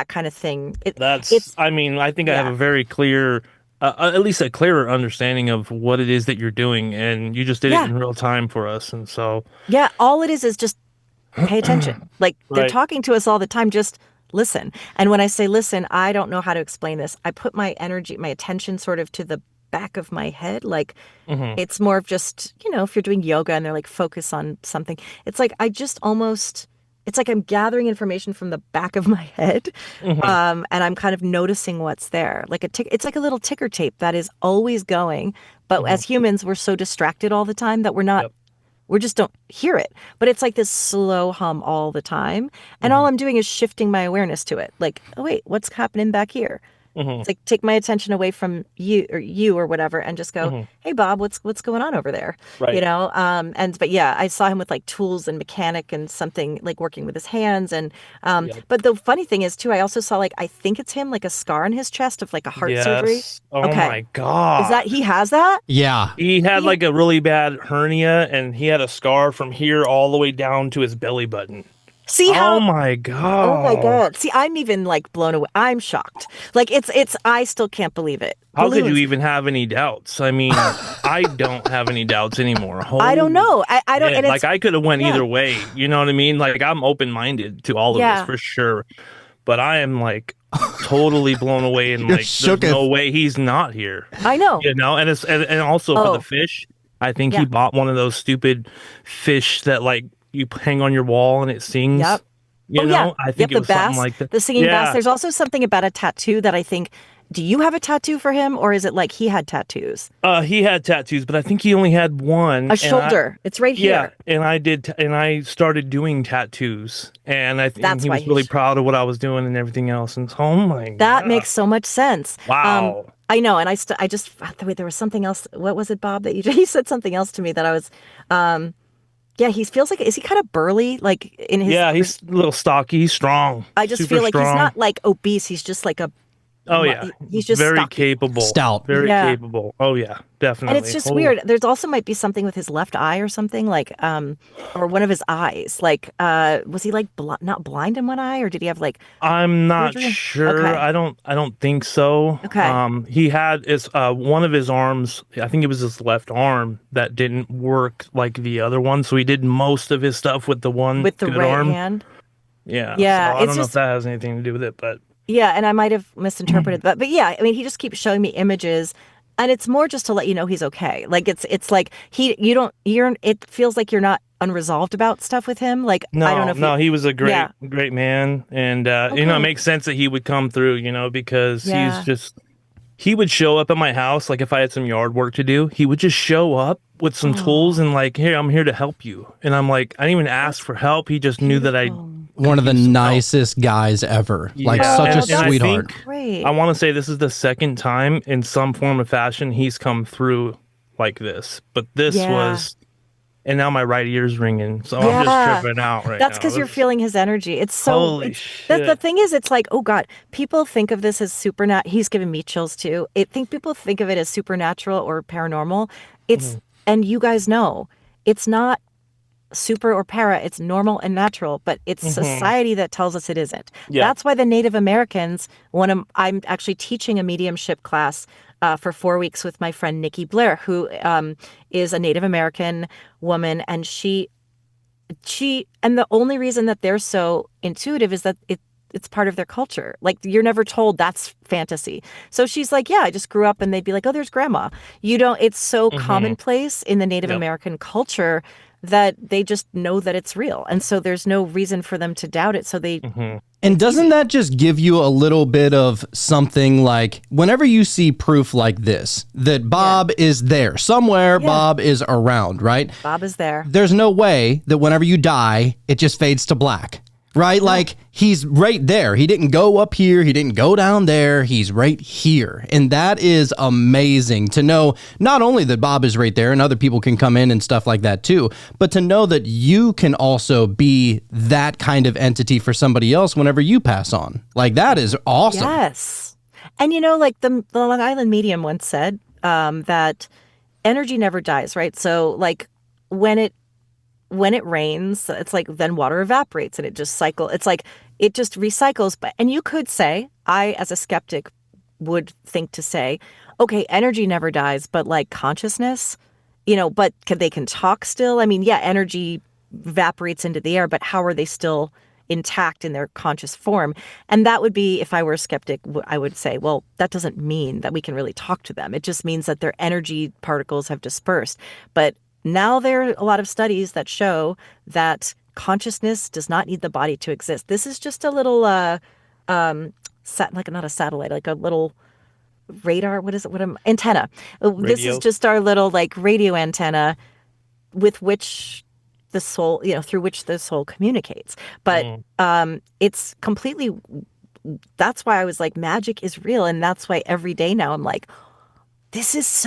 kind of thing, That's, it's, I mean, I think I have yeah, a very clear, at least a clearer understanding of what it is that you're doing, and you just did it yeah, in real time for us, and so, yeah. All it is just pay attention. Like they're right. talking to us all the time. Just listen. And when I say listen, I don't know how to explain this. I put my energy, my attention sort of to the back of my head. Like Hmm. it's more of just, if you're doing yoga and they're like focus on something, it's like I just almost, it's like I'm gathering information from the back of my head. Hmm. And I'm kind of noticing what's there. Like it's like a little ticker tape that is always going. But Hmm. as humans, we're so distracted all the time that Yep. we just don't hear it. But it's like this slow hum all the time. And all Hmm. I'm doing is shifting my awareness to it. Like, oh, wait, what's happening back here? Hmm. It's like take my attention away from you or whatever and just go, Hmm. hey Bob, what's going on over there? Right. And but yeah, I saw him with like tools and mechanic and something like working with his hands. And Yep. but the funny thing is too, I also saw like I think it's him, like a scar on his chest of like a heart surgery. Yes. Oh Okay. my Is that God. he has that? Yeah. He had He like a really bad hernia, and he had a scar from here all the way down to his belly button. see Oh how my Oh my God. God. See, I'm even like blown away. I'm shocked. Like I still can't believe it. How could you Balloons. even have any doubts? I mean, I don't have any doubts anymore. I don't Holy know. I don't, shit. and Like it's, I could have went yeah, either way. You know what I mean? Like I'm open-minded to all of this yeah, for sure. But I am like totally blown away and You're like there's no shooketh. way he's not here. I know. You know, and and also for the Oh, fish, I think he yeah. bought one of those stupid fish that like you hang on your wall and it sings. Yep. You Oh, yeah. know, I think Yep. it The was something bass, like that. the singing bass. Yeah. There's also something about a tattoo that I think, do you have a tattoo for him or is it like he had tattoos? He had tattoos, but I think he only had one. A And I, shoulder. It's right yeah, here. and I did, and I started doing tattoos, and I think That's he why was really proud of what I was doing and everything else. And oh my that God, makes so much sense. wow. I know. And I just, wait, there was something else. What was it, Bob, that you said something else to me that I was, yeah, he feels like, is he kind of burly? Like in his, Yeah, he's a little stocky, he's strong, I just super feel like he's strong. not like obese. He's just like Oh yeah, he's just very stocky. capable, Stout. very Yeah. capable. Oh yeah, And it's definitely. just Oh, weird. There's also might be something with his left eye or something like, or one of his eyes. Like, was he like not blind in one eye or did he have like I'm not surgery? sure. Okay. I don't think so. Okay. He had his one of his arms, I think it was his left arm that didn't work like the other one. So he did most of his stuff with the one With the good right arm. hand. Yeah. So Yeah. I It's don't know if just, that has anything to do with it, but yeah. And I might have misinterpreted that. But yeah, I mean, he just keeps showing me images. And it's more just to let you know he's okay. Like it's like it feels like you're not unresolved about stuff with him. Like I don't know if he was a great, Yeah. great man, and it makes sense that he would come through, because Yeah. he would show up at my house, like if I had some yard work to do, he would just show up with some tools and like, here, I'm here to help you, and I'm like, I didn't even ask for help. He just knew that I One of the use some help. nicest guys ever. Like Yeah. such a And I sweetheart. think- Great. I want to say this is the second time in some form of fashion he's come through like this, but this Yeah. was. And now my right ear's ringing, so I'm just tripping out right now. That's because you're feeling his energy. It's so. Holy shit. The thing is, it's like, oh God, people think of this as supernatural. He's giving me chills too. People think of it as supernatural or paranormal. And you guys know, it's not super or para. It's normal and natural, but it's society that tells us it isn't. Yeah. That's why the Native Americans. I'm actually teaching a mediumship class for 4 weeks with my friend Nikki Blair, who is a Native American woman, and she and the only reason that they're so intuitive is that it's part of their culture. Like you're never told that's fantasy. So she's like, yeah, I just grew up, and they'd be like, oh, there's grandma. It's so commonplace in the Native American culture that they just know that it's real, and so there's no reason for them to doubt it. So they. And doesn't that just give you a little bit of something like whenever you see proof like this, that Bob is there somewhere, Bob is around, right? Bob is there. There's no way that whenever you die, it just fades to black, right? Like he's right there. He didn't go up here. He didn't go down there. He's right here. And that is amazing to know, not only that Bob is right there and other people can come in and stuff like that too, but to know that you can also be that kind of entity for somebody else whenever you pass on. Like that is awesome. Yes. And like the Long Island medium once said that energy never dies, right? So like when it rains, it's like then water evaporates and it just it's like it just recycles. And you could say, I as a skeptic would think to say, okay, energy never dies, but like consciousness, but they can talk still. I mean, yeah, energy evaporates into the air, but how are they still intact in their conscious form? And that would be, if I were a skeptic, I would say, well, that doesn't mean that we can really talk to them. It just means that their energy particles have dispersed. But now there are a lot of studies that show that consciousness does not need the body to exist. This is just a little, not a satellite, like a little radar. What is it? Antenna. This is just our little like radio antenna with which the soul, through which the soul communicates. But it's completely. That's why I was like, magic is real, and that's why every day now I'm like, this is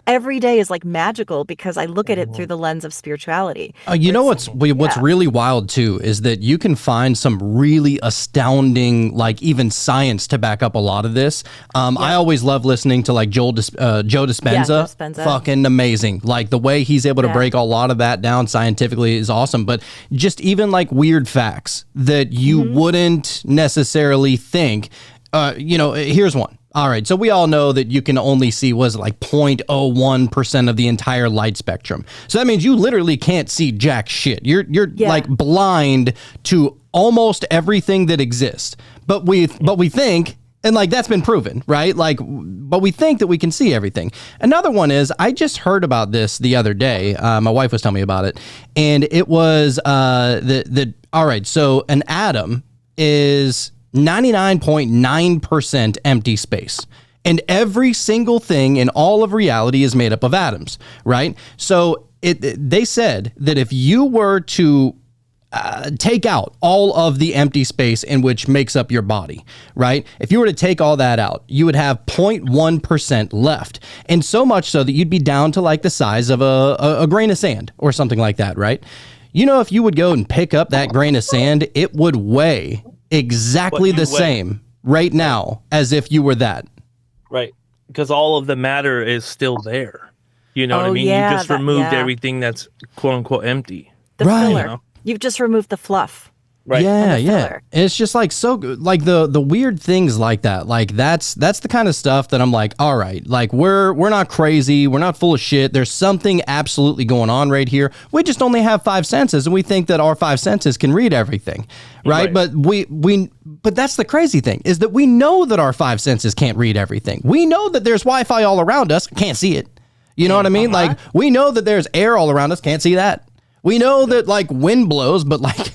every day is like magical because I look at it through the lens of spirituality. What's really wild too is that you can find some really astounding, like even science to back up a lot of this. I always love listening to like Joe Dispenza. Joe Dispenza. Fucking amazing. Like the way he's able to break a lot of that down scientifically is awesome. But just even like weird facts that you wouldn't necessarily think, here's one. All right, so we all know that you can only see, like 0.01% of the entire light spectrum. So that means you literally can't see jack shit. You're like blind to almost everything that exists. But we think, and like that's been proven, right? Like, but we think that we can see everything. Another one is, I just heard about this the other day. My wife was telling me about it, and it was all right, so an atom is 99.9% empty space. And every single thing in all of reality is made up of atoms, right? So they said that if you were to take out all of the empty space in which makes up your body, right? If you were to take all that out, you would have 0.1% left. And so much so that you'd be down to like the size of a grain of sand or something like that, right? If you would go and pick up that grain of sand, it would weigh exactly the same right now as if you were that. Right. Because all of the matter is still there. You know what I mean? Yeah, you just removed everything that's quote unquote empty. The filler. You've just removed the fluff. Right. Yeah, the yeah. filler. And it's just like so good. Like the weird things like that. Like that's the kind of stuff that I'm like, all right, like we're not crazy, we're not full of shit. There's something absolutely going on right here. We just only have five senses and we think that our five senses can read everything. Right? Right. But that's the crazy thing, is that we know that our five senses can't read everything. We know that there's Wi-Fi all around us, can't see it. You know what I mean? Like we know that there's air all around us, can't see that. We know that like wind blows, but like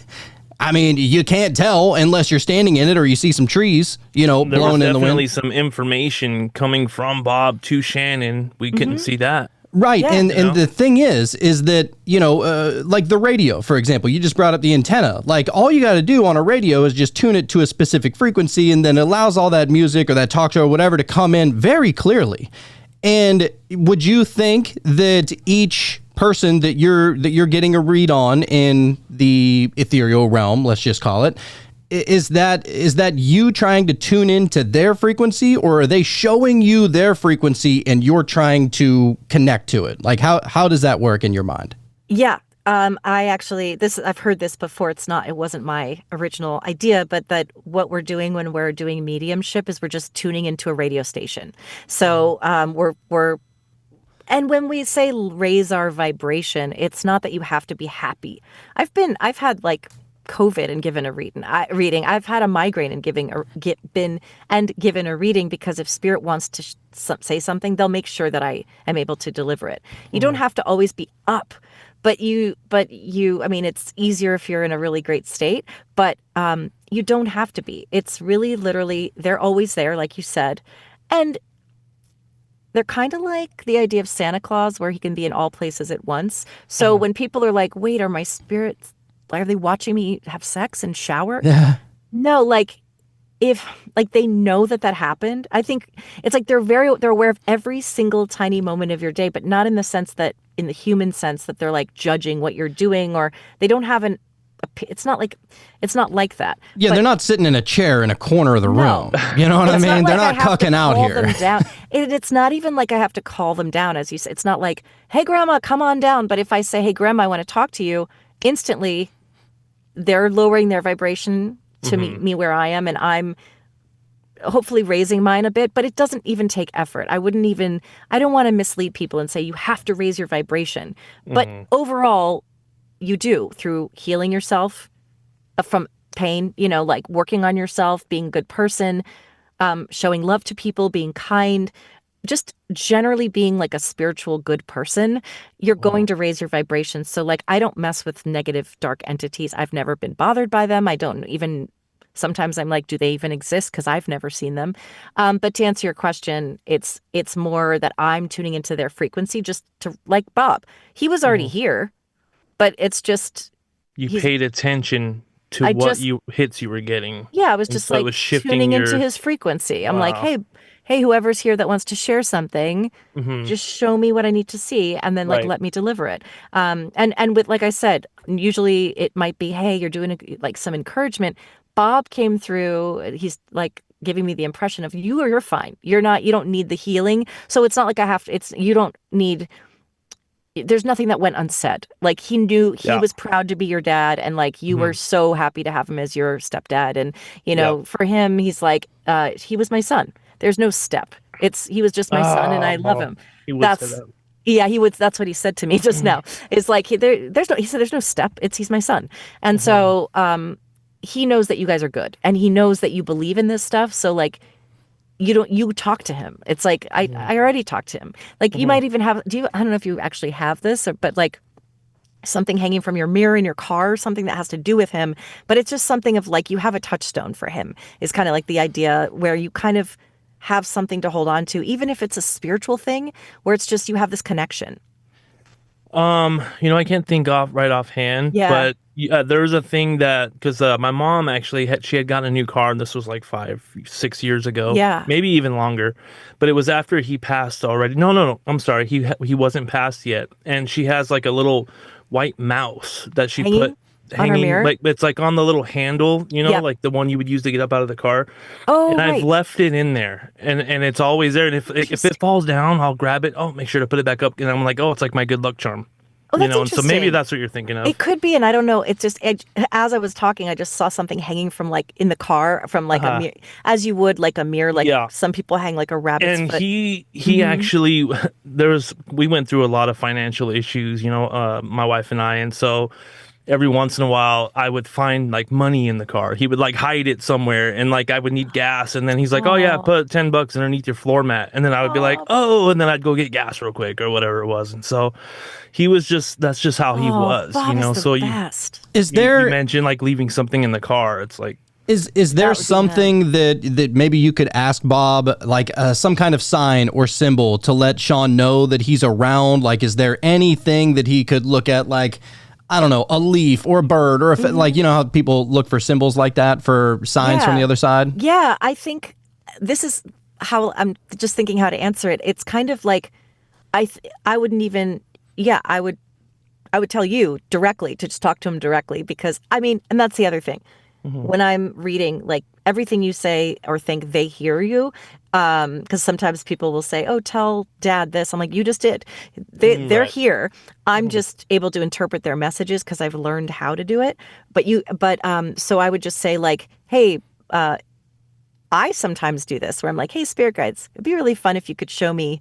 I mean, you can't tell unless you're standing in it or you see some trees, There was blowing in the definitely wind. some information coming from Bob to Shannon. We couldn't see that. Right. Yeah. And the thing is that, like the radio, for example, you just brought up the antenna. Like all you got to do on a radio is just tune it to a specific frequency and then it allows all that music or that talk show or whatever to come in very clearly. And would you think that each person that you're getting a read on in the ethereal realm, let's just call it, is that you trying to tune into their frequency, or are they showing you their frequency and you're trying to connect to it? Like how does that work in your mind? Yeah. I've heard this before. It wasn't my original idea, but that what we're doing when we're doing mediumship is we're just tuning into a radio station. So, and when we say raise our vibration, it's not that you have to be happy. I've had like COVID and given a reading. I've had a migraine and given a reading, because if spirit wants to say something, they'll make sure that I am able to deliver it. You don't have to always be up, but I mean, it's easier if you're in a really great state, but you don't have to be. It's really literally, they're always there, like you said. And they're kind of like the idea of Santa Claus, where he can be in all places at once. So when people are like, wait, are they watching me have sex and shower? Yeah. No, like if they know that happened, I think it's like they're aware of every single tiny moment of your day, but not in the sense that, in the human sense, that they're like judging what you're doing, or they don't have it's not like that. Yeah, But they're not sitting in a chair in a corner of the No. room. You know what I it's mean? They're like not I have to cucking out call here. them down. It's not even like I have to call them down, as you said. It's not like, hey, grandma, come on down. But if I say, hey, grandma, I want to talk to you, instantly they're lowering their vibration to me where I am, and I'm hopefully raising mine a bit, but it doesn't even take effort. I don't want to mislead people and say you have to raise your vibration. But overall, you do, through healing yourself from pain, like working on yourself, being a good person, showing love to people, being kind, just generally being like a spiritual good person, you're going to raise your vibration. So like, I don't mess with negative dark entities. I've never been bothered by them. I don't even, sometimes I'm like, do they even exist? Because I've never seen them. But to answer your question, it's more that I'm tuning into their frequency, just to, like Bob, he was already here, but it's just, You paid attention to hits you were getting. yeah, I was And just so it like was shifting tuning into his frequency. I'm like, hey, whoever's here that wants to share something, just show me what I need to see, and then like Right. let me deliver it. And with, like I said, usually it might be, hey, you're doing like some encouragement. Bob came through. He's like giving me the impression of you're fine. You don't need the healing. So it's not like you don't need. There's nothing that went unsaid. Like he knew he was proud to be your dad, and like you were so happy to have him as your stepdad. And for him, he's like, he was my son. There's no step. He was just my son, and I love him. He would say that. Yeah, he would. That's what he said to me just now. It's like he said there's no step. He's my son, and so he knows that you guys are good, and he knows that you believe in this stuff. So like, you talk to him. It's like I already talked to him. Like you might even have. I don't know if you actually have this, but like something hanging from your mirror in your car, something that has to do with him. But it's just something of like you have a touchstone for him. Is kind of like the idea where you kind of have something to hold on to, even if it's a spiritual thing, where it's just you have this connection. I can't think right offhand, but there's a thing that, because my mom actually had gotten a new car, and this was like 5-6 years ago, maybe even longer, but it was after he passed already. No, I'm sorry, he wasn't passed yet, and she has like a little white mouse that she put hanging, like it's like on the little handle, like the one you would use to get up out of the car. And I've left it in there, and it's always there. And if it falls down, I'll grab it. Oh, make sure to put it back up. And I'm like, oh, it's like my good luck charm. Oh, that's And so maybe interesting. that's what you're thinking of. It could be, and I don't know. It's just as I was talking, I just saw something hanging from like in the car from like a Uh-huh. mirror, as you would like a mirror. Like Yeah. some people hang like a rabbit's And foot. he actually we went through a lot of financial issues, my wife and I, and so every once in a while I would find like money in the car. He would like hide it somewhere, and like I would need gas, and then he's like, "Oh yeah, Oh, put $10 underneath your floor mat," and then I would be like, oh, "Oh," and then I'd go get gas real quick or whatever it was, and so that's just how he oh, was, Bob is the So best. Is you there mentioned like leaving something in the car. It's like, is there That would be him. something that maybe you could ask Bob, like some kind of sign or symbol to let Sean know that he's around? Like, is there anything that he could look at, like, I don't know, a leaf or a bird, or if like, you know how people look for symbols like that for signs from Yeah. the other side? Yeah, I think this is how I'm just thinking how to answer it. It's kind of like I wouldn't even yeah, I would tell you directly to just talk to him directly because I mean, and that's the other thing. When I'm reading, like everything you say or think, they hear you. Because sometimes people will say, "Oh, tell Dad this." I'm like, "You just did." They're right. here. I'm just able to interpret their messages because I've learned how to do it. So I would just say like, "Hey, I sometimes do this where I'm like, hey, spirit guides, it'd be really fun if you could show me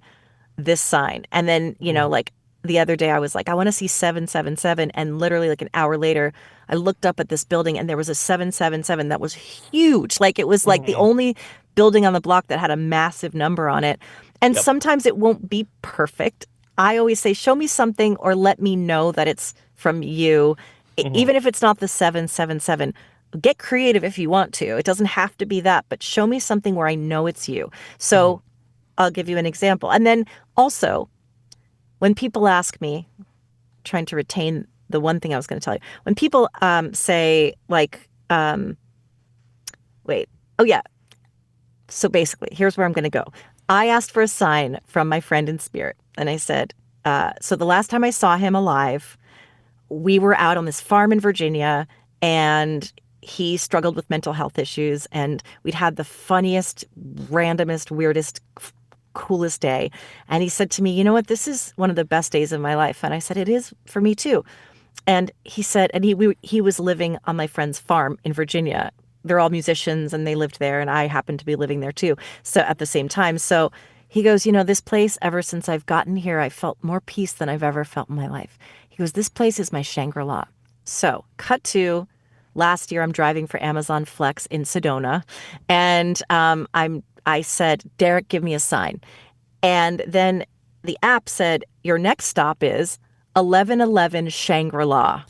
this sign." And then, like the other day I was like, I want to see 777. And literally like an hour later, I looked up at this building and there was a 777 that was huge. Like it was like the Mhm. only building on the block that had a massive number on it. And Yep. sometimes it won't be perfect. I always say, show me something or let me know that it's from you. Mhm. Even if it's not the 777, get creative if you want to. It doesn't have to be that, but show me something where I know it's you. So I'll give you an example. And then also, when people ask me, trying to retain the one thing I was going to tell you, when people say, like, wait, oh, yeah. So basically, here's where I'm going to go. I asked for a sign from my friend in spirit, and I said, so the last time I saw him alive, we were out on this farm in Virginia, and he struggled with mental health issues, and we'd had the funniest, randomest, weirdest, coolest day. And he said to me, "You know what? This is one of the best days of my life." And I said, "It is for me too." And he said, and he was living on my friend's farm in Virginia. They're all musicians and they lived there, and I happened to be living there too. So at the same time, so he goes, "This place, ever since I've gotten here, I felt more peace than I've ever felt in my life." He goes, "This place is my Shangri-La." So cut to last year, I'm driving for Amazon Flex in Sedona, and I said, "Derek, give me a sign." And then the app said, "Your next stop is 1111 Shangri-La."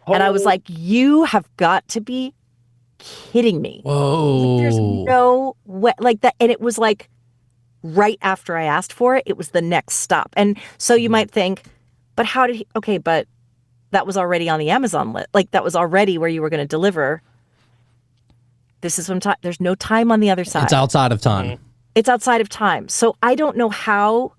And I was Oh, like, "You have got to be kidding me." Like, there's Whoa. no way like that. And it was like right after I asked for it, it was the next stop. And so you might think, but how did he? Okay, but that was already on the Amazon list. Like that was already where you were going to deliver. This is when time. There's no time on the other side. It's outside of time. It's outside of time. So I don't know how,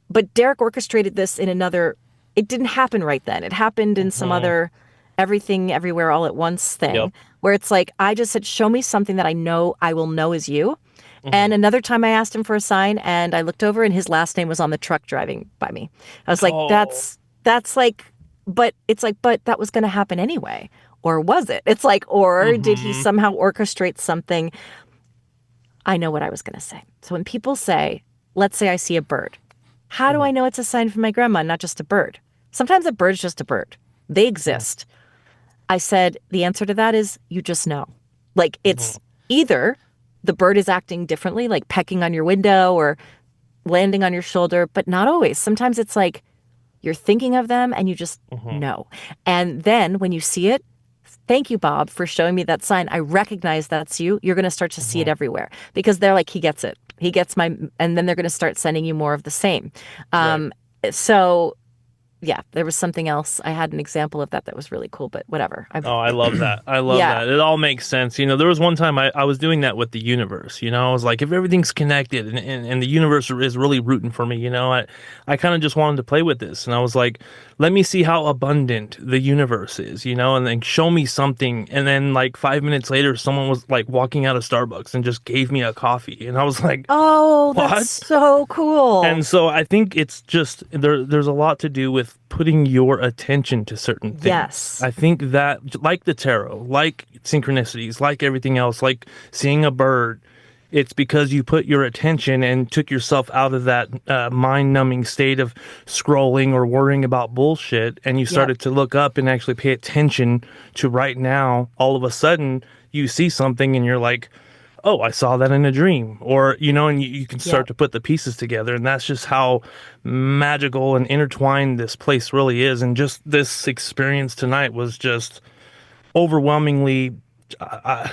but Derek orchestrated this in another. It didn't happen right then. It happened in some other everything everywhere all at once thing yep. where it's like I just said, "Show me something that I know I will know is you." And another time I asked him for a sign and I looked over and his last name was on the truck driving by me. I was like, Oh. that's like, but it's like, but that was going to happen anyway. Or was it? It's like, or did he Mhm. somehow orchestrate something? I know what I was going to say. So when people say, let's say I see a bird, how do I know it's a sign from my grandma, not just a bird? Sometimes a bird's just a bird. They exist. I said, the answer to that is you just know. Like it's either the bird is acting differently, like pecking on your window or landing on your shoulder, but not always. Sometimes it's like you're thinking of them and you just know. And then when you see it, thank you, Bob, for showing me that sign. I recognize that's you. You're going to start to see it everywhere because they're like, he gets it. He gets my, and then they're going to start sending you more of the same. So yeah, there was something else. I had an example of that was really cool, but whatever. Oh, I love that. I love Yeah. that. It all makes sense. There was one time I was doing that with the universe. I was like, if everything's connected and the universe is really rooting for me, I kind of just wanted to play with this. And I was like, let me see how abundant the universe is, and then show me something. And then like 5 minutes later, someone was like walking out of Starbucks and just gave me a coffee. And I was like, Oh, that's what? so cool. And so I think it's just there's a lot to do with with putting your attention to certain things. Yes. I think that, like the tarot, like synchronicities, like everything else, like seeing a bird, it's because you put your attention and took yourself out of that mind-numbing state of scrolling or worrying about bullshit, and you started to look up and actually pay attention to right now. All of a sudden, you see something and you're like, oh, I saw that in a dream. Or, and you can start to put the pieces together. And that's just how magical and intertwined this place really is. And just this experience tonight was just overwhelmingly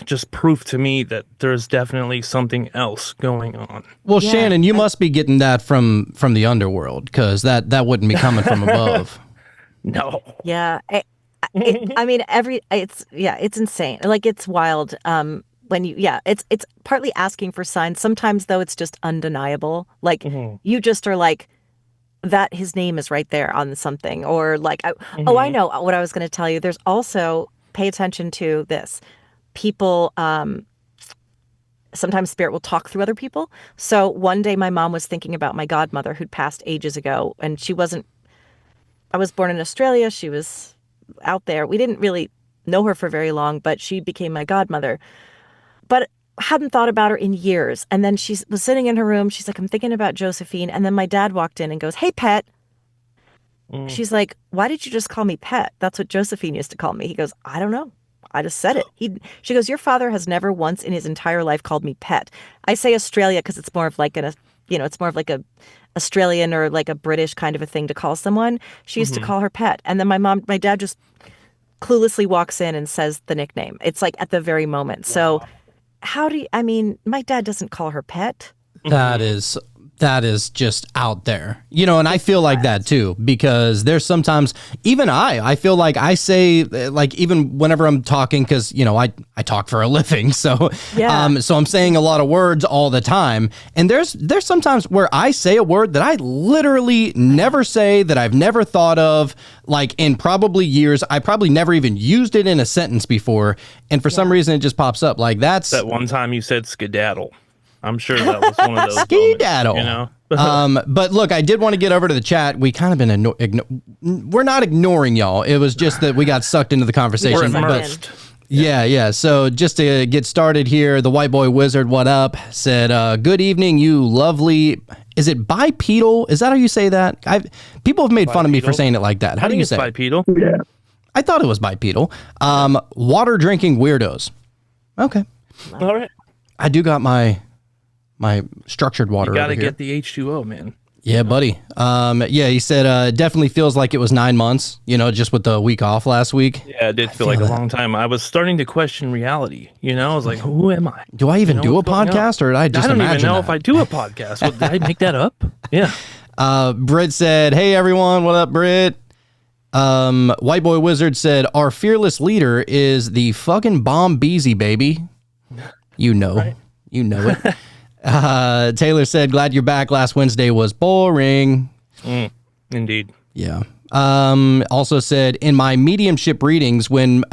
just proof to me that there's definitely something else going on. Well, Shannon, you must be getting that from the underworld, because that wouldn't be coming from above. No. Yeah. I mean, it's insane. Like, it's wild. It's partly asking for signs. Sometimes, though, it's just undeniable. Like, you just are like, that his name is right there on something. Or like, oh, I know what I was going to tell you. There's also, pay attention to this. People, sometimes spirit will talk through other people. So one day my mom was thinking about my godmother who'd passed ages ago, and I was born in Australia. She was out there. We didn't really know her for very long, but she became my godmother. But hadn't thought about her in years. And then she was sitting in her room. She's like, I'm thinking about Josephine. And then my dad walked in and goes, hey, pet. She's like, why did you just call me pet? That's what Josephine used to call me. He goes, I don't know. I just said it. She goes, your father has never once in his entire life called me pet. I say Australia because it's more of like it's more of like a Australian or like a British kind of a thing to call someone. She used to call her pet. And then my dad just cluelessly walks in and says the nickname. It's like at the very moment. Wow. So my dad doesn't call her pet. That is just out there, and I feel like that too, because there's sometimes, even I feel like I say, like, even whenever I'm talking, because, I talk for a living. So, so I'm saying a lot of words all the time. And there's sometimes where I say a word that I literally never say, that I've never thought of, like, in probably years. I probably never even used it in a sentence before. And for some reason, it just pops up. Like, that's that one time you said skedaddle. I'm sure that was one of those skedaddle. But look, I did want to get over to the chat. We kind of been we're not ignoring y'all. It was just that we got sucked into the conversation. We're immersed. Yeah. So just to get started here, the White Boy Wizard, what up? Said, good evening, you lovely. Is it bipedal? Is that how you say that? People have made fun of me for saying it like that. How do you say bipedal? Yeah. I thought it was bipedal. Water drinking weirdos. Okay. All right. I do got my structured water. You got to get the H2O, man. Yeah, buddy. He said definitely feels like it was 9 months, just with the week off last week. Yeah, it did feel like a long time. I was starting to question reality. I was like, who am I? Do I even do a podcast, or did I just imagine I don't even know that? if I do a podcast. Did I make that up? Yeah. Britt said, hey, everyone. What up, Britt? White Boy Wizard said, our fearless leader is the fucking Bomb Beezy, baby. Right. You know it. Taylor said, glad you're back. Last Wednesday was boring. Indeed. Yeah. Also said, in my mediumship readings, when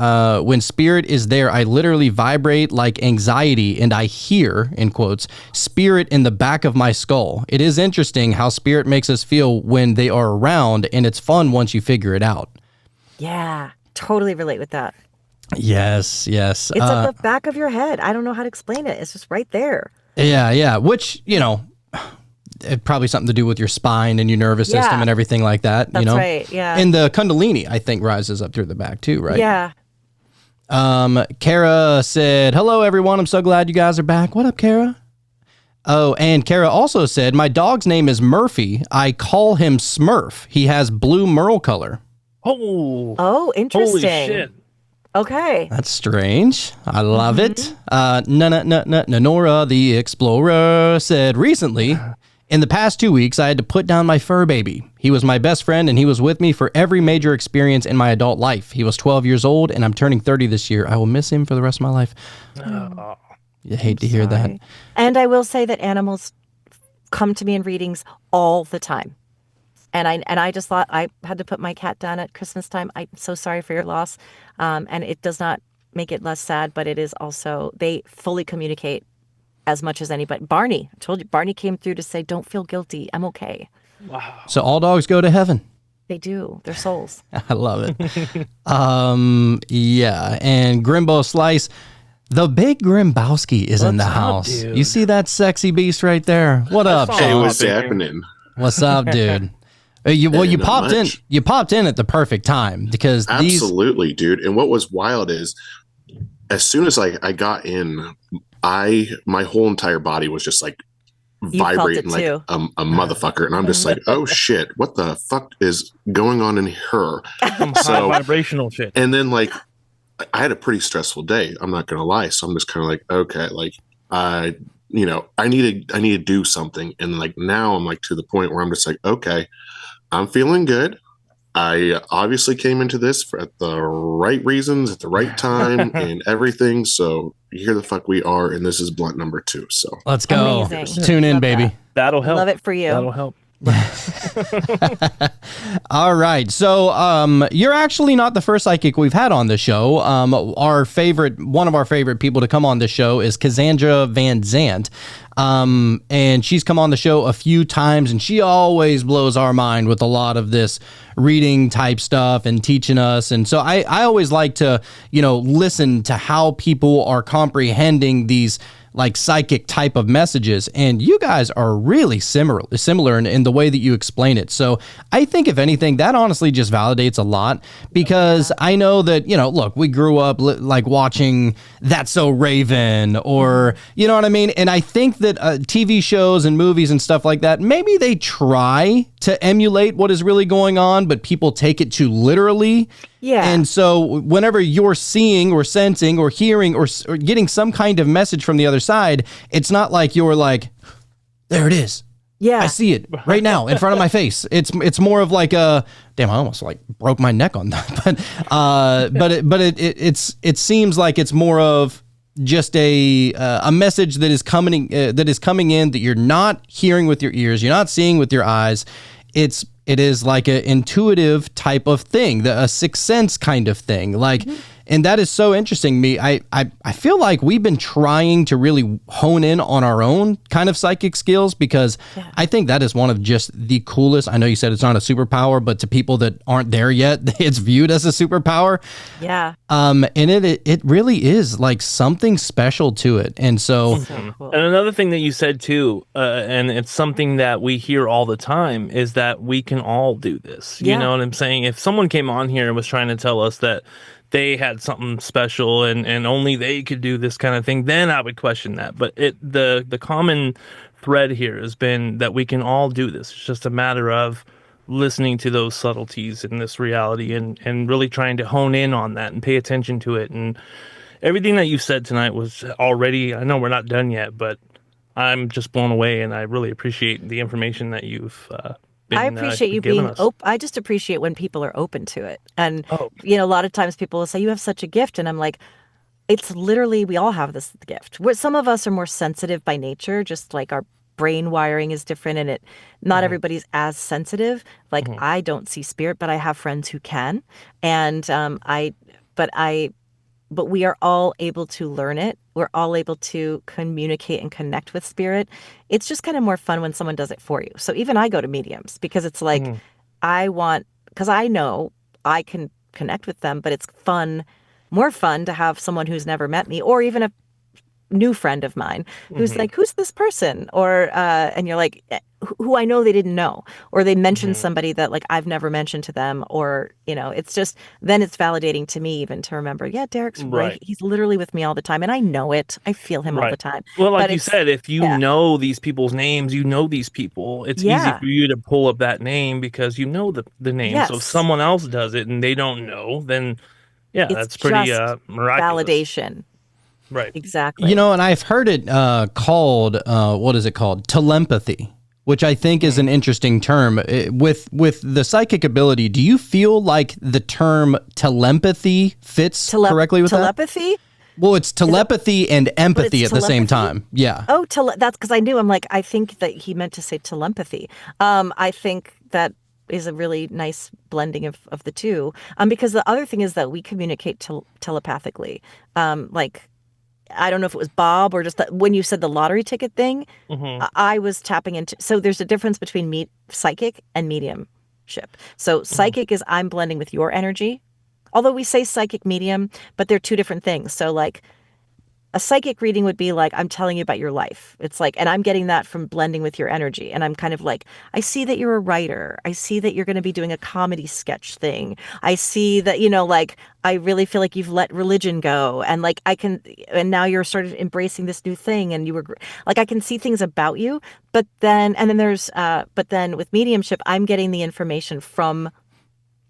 spirit is there, I literally vibrate like anxiety, and I hear, in quotes, spirit in the back of my skull. It is interesting how spirit makes us feel when they are around, and it's fun once you figure it out. Yeah, totally relate with that. Yes. It's at the back of your head. I don't know how to explain it. It's just right there. Yeah. Which, it probably something to do with your spine and your nervous system and everything like that. That's right. Yeah. And the Kundalini, I think, rises up through the back too, right? Yeah. Kara said, hello, everyone. I'm so glad you guys are back. What up, Kara? Oh, and Kara also said, my dog's name is Murphy. I call him Smurf. He has blue merle color. Oh, interesting. Holy shit. Okay. That's strange. I love it. Nora the Explorer said, recently, in the past 2 weeks, I had to put down my fur baby. He was my best friend, and he was with me for every major experience in my adult life. He was 12 years old, and I'm turning 30 this year. I will miss him for the rest of my life. You hate to hear that. And I will say that animals come to me in readings all the time. And I just thought I had to put my cat down at Christmas time. I'm so sorry for your loss. And it does not make it less sad, but it is also, they fully communicate as much as anybody. Barney, I told you, Barney came through to say, don't feel guilty. I'm okay. Wow. So all dogs go to heaven. They do. They're souls. I love it. Yeah. And Grimbo Slice, the big Grimbowski is in the What's up, house. dude? You see that sexy beast right there? What up, saw Hey, Sean? what's Hop in here. happening? What's up, dude? You Not popped in. much. You popped in at the perfect time because these. Absolutely, dude. And what was wild is, as soon as I got in, my whole entire body was just like You felt it vibrating like too. a motherfucker, and I'm just like, oh shit, what the fuck is going on in her? Some So- high vibrational shit. And then like, I had a pretty stressful day. I'm not gonna lie. So I'm just kind of like, okay, like I need to do something. And like now I'm like to the point where I'm just like, okay, I'm feeling good. I obviously came into this at the right reasons at the right time and everything. So here the fuck we are, and this is blunt number 2. So Let's go. Amazing. Tune in, Love baby. that. That'll help. Love it for you. That'll help. All right. So you're actually not the first psychic we've had on the show. One of our favorite people to come on the show is Cassandra Van Zant. And she's come on the show a few times, and she always blows our mind with a lot of this reading type stuff and teaching us. And so I always like to, listen to how people are comprehending these like psychic type of messages, and you guys are really similar in the way that you explain it. So I think if anything, that honestly just validates a lot, because I know that, look, we grew up like watching That's So Raven, or, you know what I mean? And I think that TV shows and movies and stuff like that, maybe they try to emulate what is really going on, but people take it too literally. Yeah. And so whenever you're seeing or sensing or hearing or getting some kind of message from the other side, it's not like you're like, there it is. Yeah. I see it right now in front of my face. It's more of like a, damn, I almost like broke my neck on that. But it seems like it's more of just a message that is coming in that you're not hearing with your ears, you're not seeing with your eyes. It is like an intuitive type of thing, a sixth sense kind of thing. Like, and that is so interesting to me. I feel like we've been trying to really hone in on our own kind of psychic skills, because I think that is one of just the coolest. I know you said it's not a superpower, but to people that aren't there yet, it's viewed as a superpower. Yeah. And it really is like something special to it. And so Cool. And another thing that you said too, and it's something that we hear all the time, is that we can all do this. You Yeah. know what I'm saying? If someone came on here and was trying to tell us that they had something special and only they could do this kind of thing, then I would question that. But the common thread here has been that we can all do this. It's just a matter of listening to those subtleties in this reality and really trying to hone in on that and pay attention to it. And everything that you said tonight was already, I know we're not done yet, but I'm just blown away, and I really appreciate the information that you've been I appreciate you giving being us. open. I just appreciate when people are open to it. And, Oh. a lot of times people will say, you have such a gift. And I'm like, it's literally, we all have this gift. Some of us are more sensitive by nature, just like our brain wiring is different, and not everybody's as sensitive. Like I don't see spirit, but I have friends who can. And but we are all able to learn it. We're all able to communicate and connect with spirit. It's just kind of more fun when someone does it for you. So even I go to mediums because it's like, because I know I can connect with them, but it's more fun to have someone who's never met me, or even a new friend of mine who's like, who's this person? Or, and you're like, who I know they didn't know, or they mentioned somebody that like I've never mentioned to them, or, it's just, then it's validating to me even to remember, yeah, Derek's right. He's literally with me all the time, and I know it. I feel him all the time. Well, like But you said, if you know these people's names, you know these people, it's easy for you to pull up that name because you know the name. Yes. So if someone else does it and they don't know, then It's that's pretty just miraculous. validation. Right. Exactly. and I've heard it called, what is it called? Telepathy, which I think is an interesting term. With the psychic ability, do you feel like the term telepathy fits correctly with telepathy? that? Well, it's telepathy and empathy at the same telepathy? time. Yeah. Oh, that's because I knew. I'm like, I think that he meant to say telepathy. I think that is a really nice blending of the two. Because the other thing is that we communicate telepathically. Like, I don't know if it was Bob or just when you said the lottery ticket thing, I was tapping into. So there's a difference between psychic and medium. So psychic is I'm blending with your energy. Although we say psychic medium, but they're two different things. So like a psychic reading would be like, I'm telling you about your life. It's like, and I'm getting that from blending with your energy. And I'm kind of like, I see that you're a writer. I see that you're going to be doing a comedy sketch thing. I see that, like, I really feel like you've let religion go. And like, and now you're sort of embracing this new thing. And like, I can see things about you. But then with mediumship, I'm getting the information from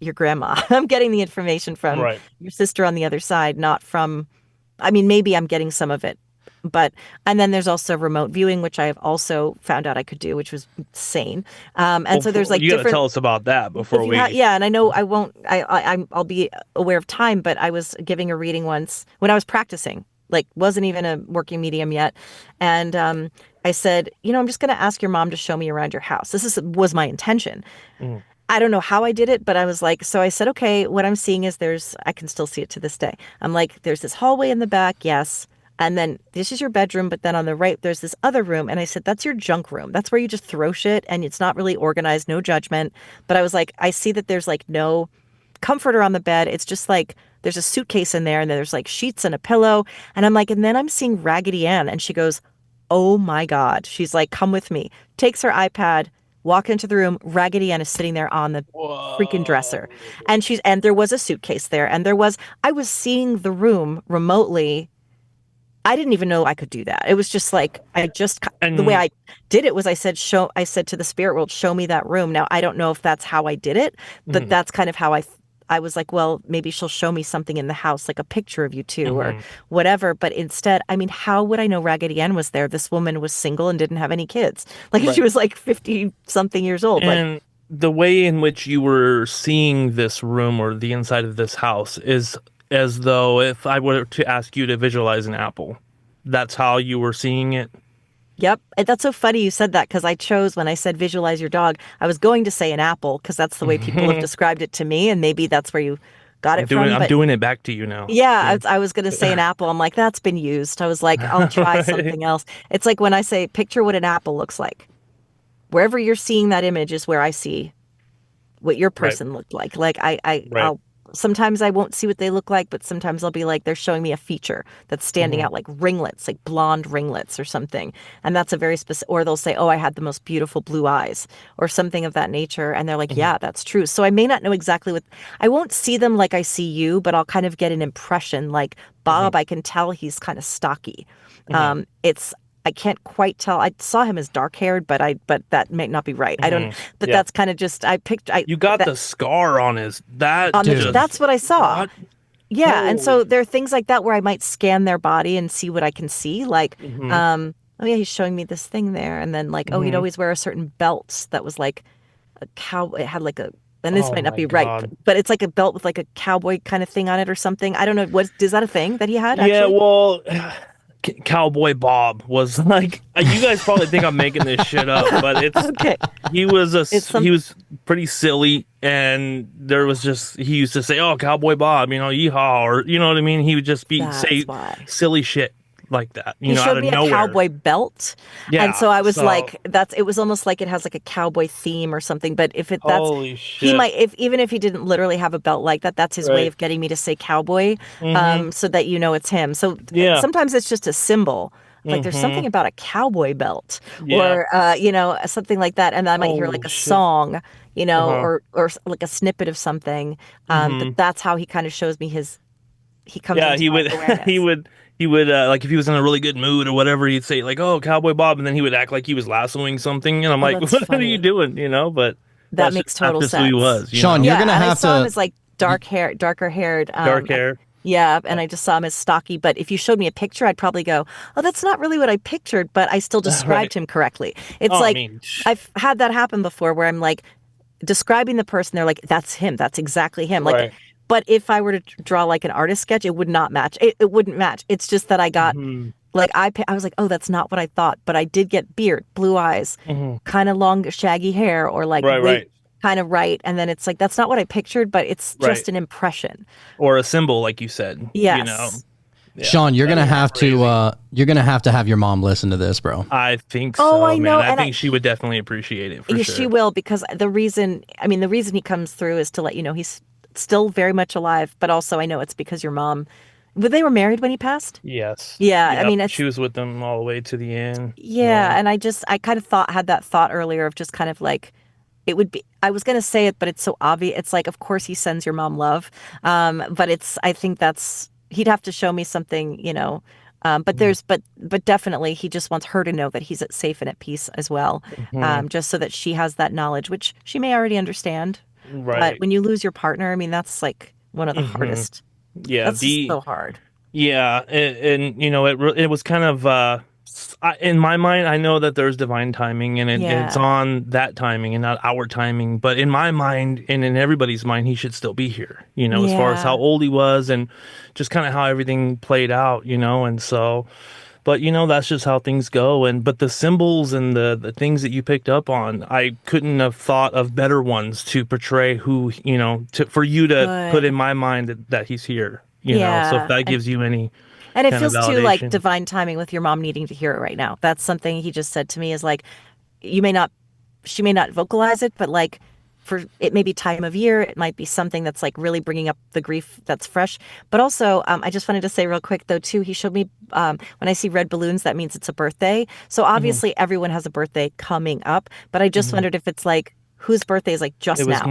your grandma. I'm getting the information from your sister on the other side, not from, maybe I'm getting some of it, and then there's also remote viewing, which I have also found out I could do, which was insane. So there's like you got to tell us about that before we. Yeah, and I know I won't. I'll be aware of time, but I was giving a reading once when I was practicing, like wasn't even a working medium yet, and I said, I'm just going to ask your mom to show me around your house. This was my intention. I don't know how I did it, but I was like, so I said, okay, what I'm seeing is I can still see it to this day. I'm like, there's this hallway in the back. Yes. And then this is your bedroom. But then on the right, there's this other room. And I said, that's your junk room. That's where you just throw shit and it's not really organized, no judgment. But I was like, I see that there's like no comforter on the bed. It's just like, there's a suitcase in there and there's like sheets and a pillow. And I'm like, and then I'm seeing Raggedy Ann. And she goes, oh my God. She's like, come with me. Takes her iPad. Walk into the room, Raggedy Ann is sitting there on the freaking dresser. And there was a suitcase there. And I was seeing the room remotely. I didn't even know I could do that. It was just like, the way I did it was I said to the spirit world, show me that room. Now, I don't know if that's how I did it, but that's kind of how I was like, well, maybe she'll show me something in the house, like a picture of you two or whatever. But instead, how would I know Raggedy Ann was there? This woman was single and didn't have any kids. Like she was like 50 something years old. And the way in which you were seeing this room or the inside of this house is as though if I were to ask you to visualize an apple, that's how you were seeing it. Yep. That's so funny you said that because I chose when I said visualize your dog, I was going to say an apple because that's the way people have described it to me. And maybe that's where you got it from. I'm doing it back to you now. Yeah. I was going to say an apple. I'm like, that's been used. I was like, I'll try something else. It's like when I say picture what an apple looks like. Wherever you're seeing that image is where I see what your person looked like. Like I'll sometimes I won't see what they look like, but sometimes I'll be like, they're showing me a feature that's standing out like ringlets, like blonde ringlets or something. And that's a very specific, or they'll say, oh, I had the most beautiful blue eyes or something of that nature. And they're like, yeah, that's true. So I may not know exactly I won't see them like I see you, but I'll kind of get an impression like Bob, I can tell he's kind of stocky. I can't quite tell. I saw him as dark haired, but that may not be right. I don't. But that's kind of just. You got the scar on his. That's what I saw. What? Yeah, and so there are things like that where I might scan their body and see what I can see. Like, oh yeah, he's showing me this thing there, and then like, oh, he'd always wear a certain belt that was like a cow. It had like a. And this might not be right, but it's like a belt with like a cowboy kind of thing on it or something. I don't know. Is that a thing that he had? Actually? Yeah, well. Cowboy Bob was like, you guys probably think I'm making this shit up, but it's okay. He was pretty silly, and there was he used to say, "Oh, Cowboy Bob," yeehaw, or you know what I mean. He would just say silly shit like that, he showed out of me nowhere. A cowboy belt, and so I was like, it was almost like it has like a cowboy theme or something. But holy shit. He might, even if he didn't literally have a belt like that, that's his way of getting me to say cowboy, so that it's him. So sometimes it's just a symbol. Like there's something about a cowboy belt, or something like that, and I might hear like a song, or like a snippet of something. But that's how he kind of shows me his. He comes. Yeah, he would. He would, like, if he was in a really good mood or whatever, he'd say, like, oh, Cowboy Bob, and then he would act like he was lassoing something, and I'm like, what are you doing, But that makes total sense. Who he was, Sean, you're going to have to... I saw him as, like, darker haired. Dark hair. Yeah, and I just saw him as stocky, but if you showed me a picture, I'd probably go, oh, that's not really what I pictured, but I still described him correctly. It's I've had that happen before where I'm, like, describing the person, they're like, that's him, that's exactly him. Like, but if I were to draw like an artist sketch, it would not match. It wouldn't match. It's just that I got like I was like, oh, that's not what I thought. But I did get beard, blue eyes, kind of long, shaggy hair, or like kind of right. And then it's like that's not what I pictured, but it's just an impression or a symbol, like you said. Yes. Sean, you're gonna have crazy. to have your mom listen to this, bro. I think Oh, so, I know, man. I and think she would definitely appreciate it for yeah, sure. she will, because the reason he comes through is to let you know he's still very much alive, but also I know it's because your mom, they were married when he passed. Yes. Yeah, I Yep. mean, She was with them all the way to the end. yeah, and I kind of had that thought earlier of just kind of like, it would be, I was going to say it, but it's so obvious. It's like, of course he sends your mom love. But I think he'd have to show me something, but definitely he just wants her to know that he's safe and at peace as well. Mhm. Just so that she has that knowledge, which she may already understand. But Right. when you lose your partner, I mean, that's like one of the Hmm. hardest. Yeah. That's just so hard. Yeah, and it was kind of in my mind. I know that there's divine timing, and it's Yeah. on that timing and not our timing. But in my mind, and in everybody's mind, he should still be here. As far as how Yeah. old he was, and just kind of how everything played out. And so, but that's just how things go. But the symbols and the things that you picked up on, I couldn't have thought of better ones to portray who for you to put in Good. my mind that he's here. So if Yeah. that gives you any And it kind of feels too like validation. divine timing with your mom needing to hear it right now. That's something he just said to me, is like, you may not, she may not vocalize it, but like, it may be time of year. It might be something that's like really bringing up the grief that's fresh. But also, I just wanted to say real quick though, too, he showed me, when I see red balloons, that means it's a birthday. So Hmm. obviously everyone has a birthday coming up, but I just Hmm. wondered if it's like, whose birthday is like It just was now.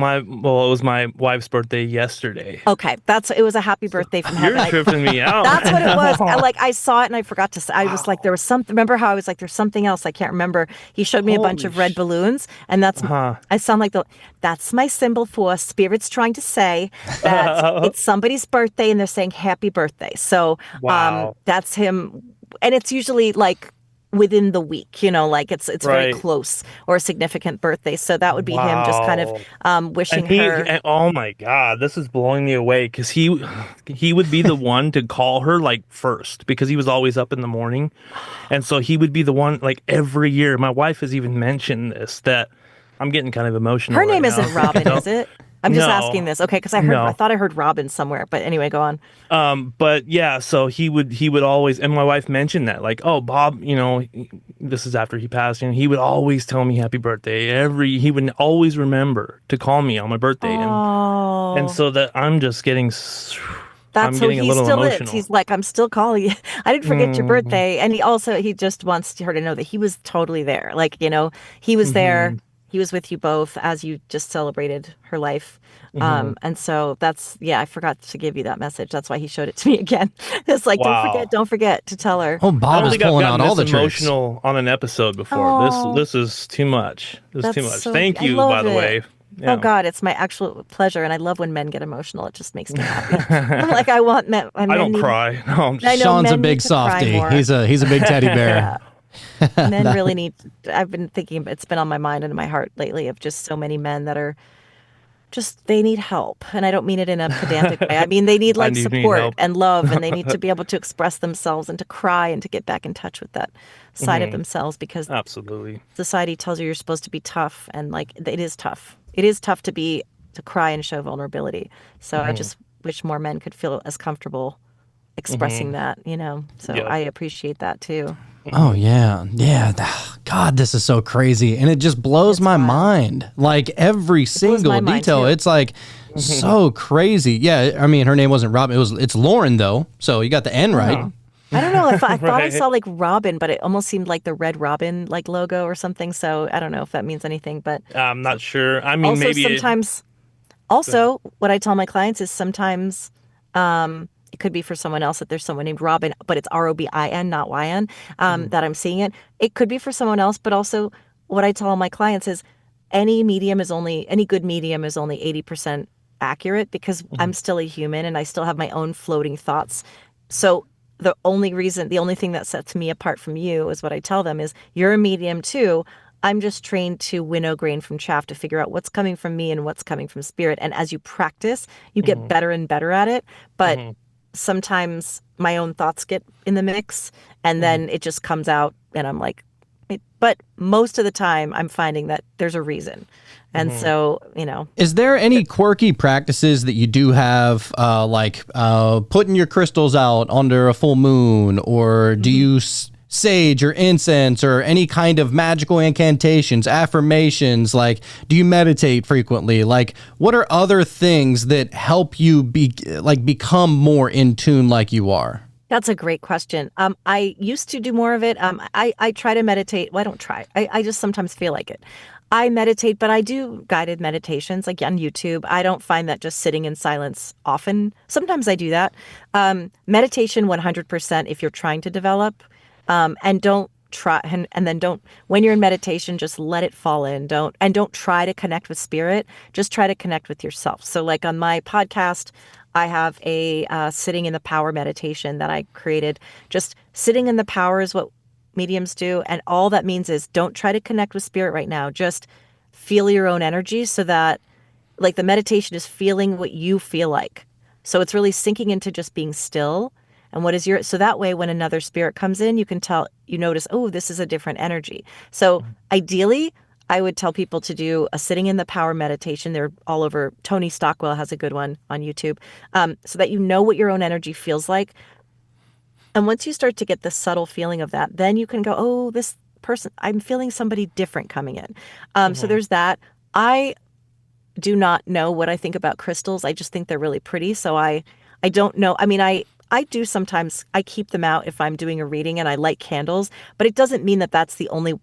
my wife's birthday yesterday. Okay, it was a happy birthday from You're heaven. tripping me out. That's what it was. I saw it and I forgot to say. I was like, there was something. Remember how I was like, there's something else I can't remember. He showed me a bunch Holy of red balloons, and huh. I sound like that's my symbol for spirits trying to say that it's somebody's birthday and they're saying happy birthday. So Wow. that's him, and it's usually like within the week, like it's very Right. close or a significant birthday. So that would be him just kind of Wow. wishing And her. oh my God, this is blowing me away because he would be the one to call her like first because he was always up in the morning. And so he would be the one like every year. My wife has even mentioned this, that I'm getting kind of emotional Her right name now. isn't Robin, is it? I'm just asking No, this. Okay, because I no. thought I heard Robin somewhere. But anyway, go on. But yeah, so he would always, and my wife mentioned that, like, oh, Bob, this is after he passed, and he would always tell me happy birthday. He would always remember to call me on my birthday, and Oh, so that I'm that's who getting a he little still is. emotional. He's like, I'm still calling you. I didn't forget your Mm, birthday. And he just wants her to know that he was totally there. Like, he was there. hmm. He was with you both as you just celebrated her life. Hmm. And so I forgot to give you that message. That's why he showed it to me again. It's like, Wow. don't forget to tell her. Oh, I Bob don't is think I've pulling gotten out all this the tricks. emotional on an episode before. This Oh, this is too much. This is too that's much. so, Thank I you, by love the it. way. Oh Yeah. God, it's my actual pleasure, and I love when men get emotional. It just makes me happy. I'm like, I want men. I Men don't need. cry. No, I'm I just know Sean's a men big need to cry softie. more. He's a big teddy bear. Yeah, men really need. I've been thinking. It's been on my mind and in my heart lately of just so many men that are just they need help, and I don't mean it in a pedantic way. I mean they need I like do need support help. and love, and they need to be able to express themselves and to cry and to get back in touch with that side of Hmm. themselves because Absolutely. society tells you you're supposed to be tough, and like it is tough. It is tough to cry and show vulnerability. So I Hmm. just wish more men could feel as comfortable expressing Hmm. that. So Yep. I appreciate that too. Oh Hmm. yeah, yeah. God, this is so crazy, and it just blows It's my wild. mind. Like every It blows my single mind detail, too. it's like so crazy. Yeah, I mean, her name wasn't Robin. It's Lauren though, so you got the N right. Oh. I don't know if I thought I Right. saw like Robin, but it almost seemed like the Red Robin like logo or something. So I don't know if that means anything, but I'm not sure. I mean, also maybe it. sometimes Go ahead. also what I tell my clients is sometimes it could be for someone else that there's someone named Robin, but it's Robin, not YN, Mhm. that I'm seeing it. It could be for someone else, but also what I tell all my clients is any good medium is only 80% accurate because I'm Mhm. still a human and I still have my own floating thoughts. So the only thing that sets me apart from you is what I tell them is you're a medium too. I'm just trained to winnow grain from chaff to figure out what's coming from me and what's coming from spirit. And as you practice, you get Mhm. better and better at it. But Mhm. sometimes my own thoughts get in the mix and Mhm. then it just comes out and I'm like, But most of the time, I'm finding that there's a reason. And so, Is there any quirky practices that you do have, like putting your crystals out under a full moon, or do you sage or incense or any kind of magical incantations, affirmations? Like, do you meditate frequently? Like, what are other things that help you become more in tune like you are? That's a great question. I used to do more of it. I try to meditate. Well, I don't try. I just sometimes feel like it. I meditate, but I do guided meditations like on YouTube. I don't find that just sitting in silence often. Sometimes I do that. Meditation 100% if you're trying to develop, and don't try and then don't, when you're in meditation, just let it fall in. Don't try to connect with spirit. Just try to connect with yourself. So like on my podcast, I have a sitting in the power meditation that I created. Just sitting in the power is what mediums do. And all that means is don't try to connect with spirit right now. Just feel your own energy, so that like the meditation is feeling what you feel like. So it's really sinking into just being still. And what is so that way when another spirit comes in, you can you notice, oh, this is a different energy. So ideally, I would tell people to do a sitting in the power meditation. They're all over. Tony Stockwell has a good one on YouTube, so that you know what your own energy feels like. And once you start to get the subtle feeling of that, then you can go, oh, this person, I'm feeling somebody different coming in. So there's that. I do not know what I think about crystals. I just think they're really pretty. So I don't know. I mean, I do sometimes, I keep them out if I'm doing a reading and I light candles, but it doesn't mean that that's the only,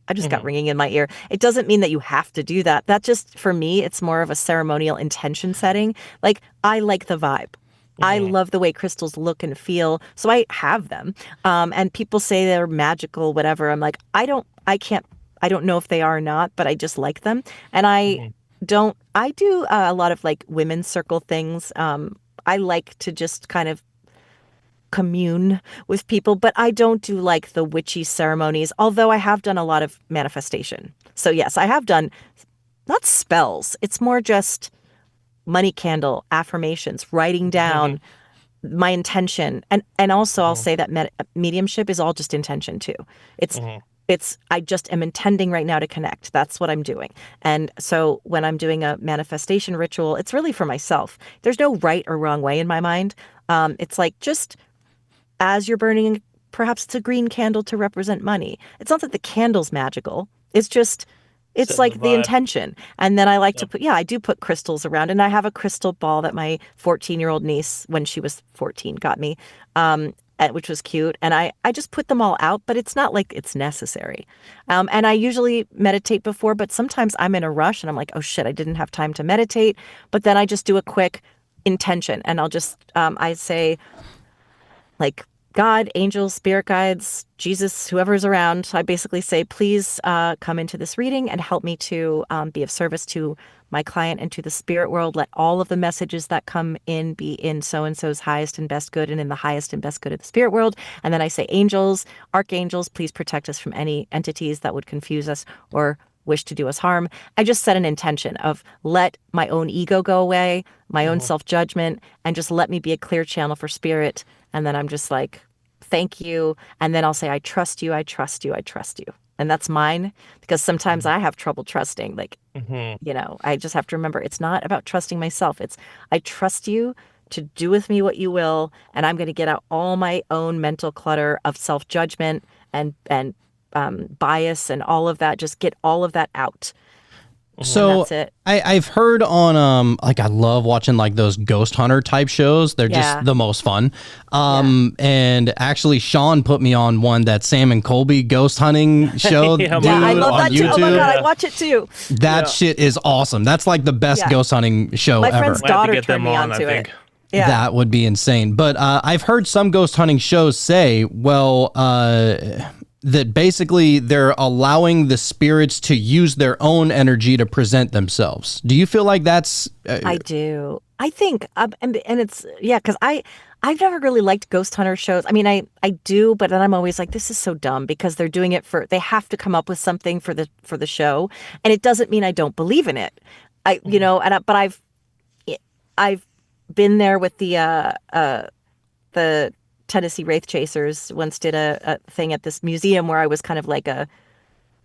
I just got ringing in my ear. It doesn't mean that you have to do that. That just, for me, it's more of a ceremonial intention setting. Like, I like the vibe. I love the way crystals look and feel. So I have them. And people say they're magical, whatever. I'm like, I don't know if they are or not, but I just like them. And I do a lot of like women's circle things. I like to just kind of commune with people, but I don't do like the witchy ceremonies, although I have done a lot of manifestation. So yes, I have done not spells. It's more just money candle, affirmations, writing down my intention. And also I'll say that mediumship is all just intention too. It's I just am intending right now to connect. That's what I'm doing. And so when I'm doing a manifestation ritual, it's really for myself. There's no right or wrong way in my mind. It's like, just as you're burning, perhaps it's a green candle to represent money. It's not that the candle's magical. It's just, it's Setting like the the vibe. intention. And then I like to I do put crystals around, and I have a crystal ball that my 14-year-old niece, when she was 14, got me, which was cute. And I just put them all out, but it's not like it's necessary. And I usually meditate before, but sometimes I'm in a rush and I'm like, oh shit, I didn't have time to meditate. But then I just do a quick intention, and I'll just, I say like, God, angels, spirit guides, Jesus, whoever's around. I basically say, please come into this reading and help me to be of service to my client and to the spirit world. Let all of the messages that come in be in so-and-so's highest and best good, and in the highest and best good of the spirit world. And then I say, angels, archangels, please protect us from any entities that would confuse us or wish to do us harm. I just set an intention of let my own ego go away, my own self-judgment, and just let me be a clear channel for spirit. And then I'm just like, thank you. And then I'll say, I trust you, I trust you, I trust you. And that's mine, because sometimes I have trouble trusting. Like, I just have to remember, it's not about trusting myself. It's, I trust you to do with me what you will. And I'm going to get out all my own mental clutter of self-judgment and bias and all of that. Just get all of that out. So that's it. I've heard on like, I love watching like those ghost hunter type shows. They're just the most fun. And actually Sean put me on one, that Sam and Colby ghost hunting show. Yeah, dude, I love on that too. YouTube. Oh my God, I watch it too. That shit is awesome. That's like the best ghost hunting show My ever. friend's Might have to daughter get turned them me on, onto I it. think. Yeah. That would be insane. But I've heard some ghost hunting shows say, well, that basically they're allowing the spirits to use their own energy to present themselves. Do you feel like that's... I do. I think, and it's, because I've never really liked ghost hunter shows. I mean, I do, but then I'm always like, this is so dumb, because they're doing it they have to come up with something for the show. And it doesn't mean I don't believe in it. But I've been there with the Tennessee Wraith Chasers once did a thing at this museum where I was kind of like a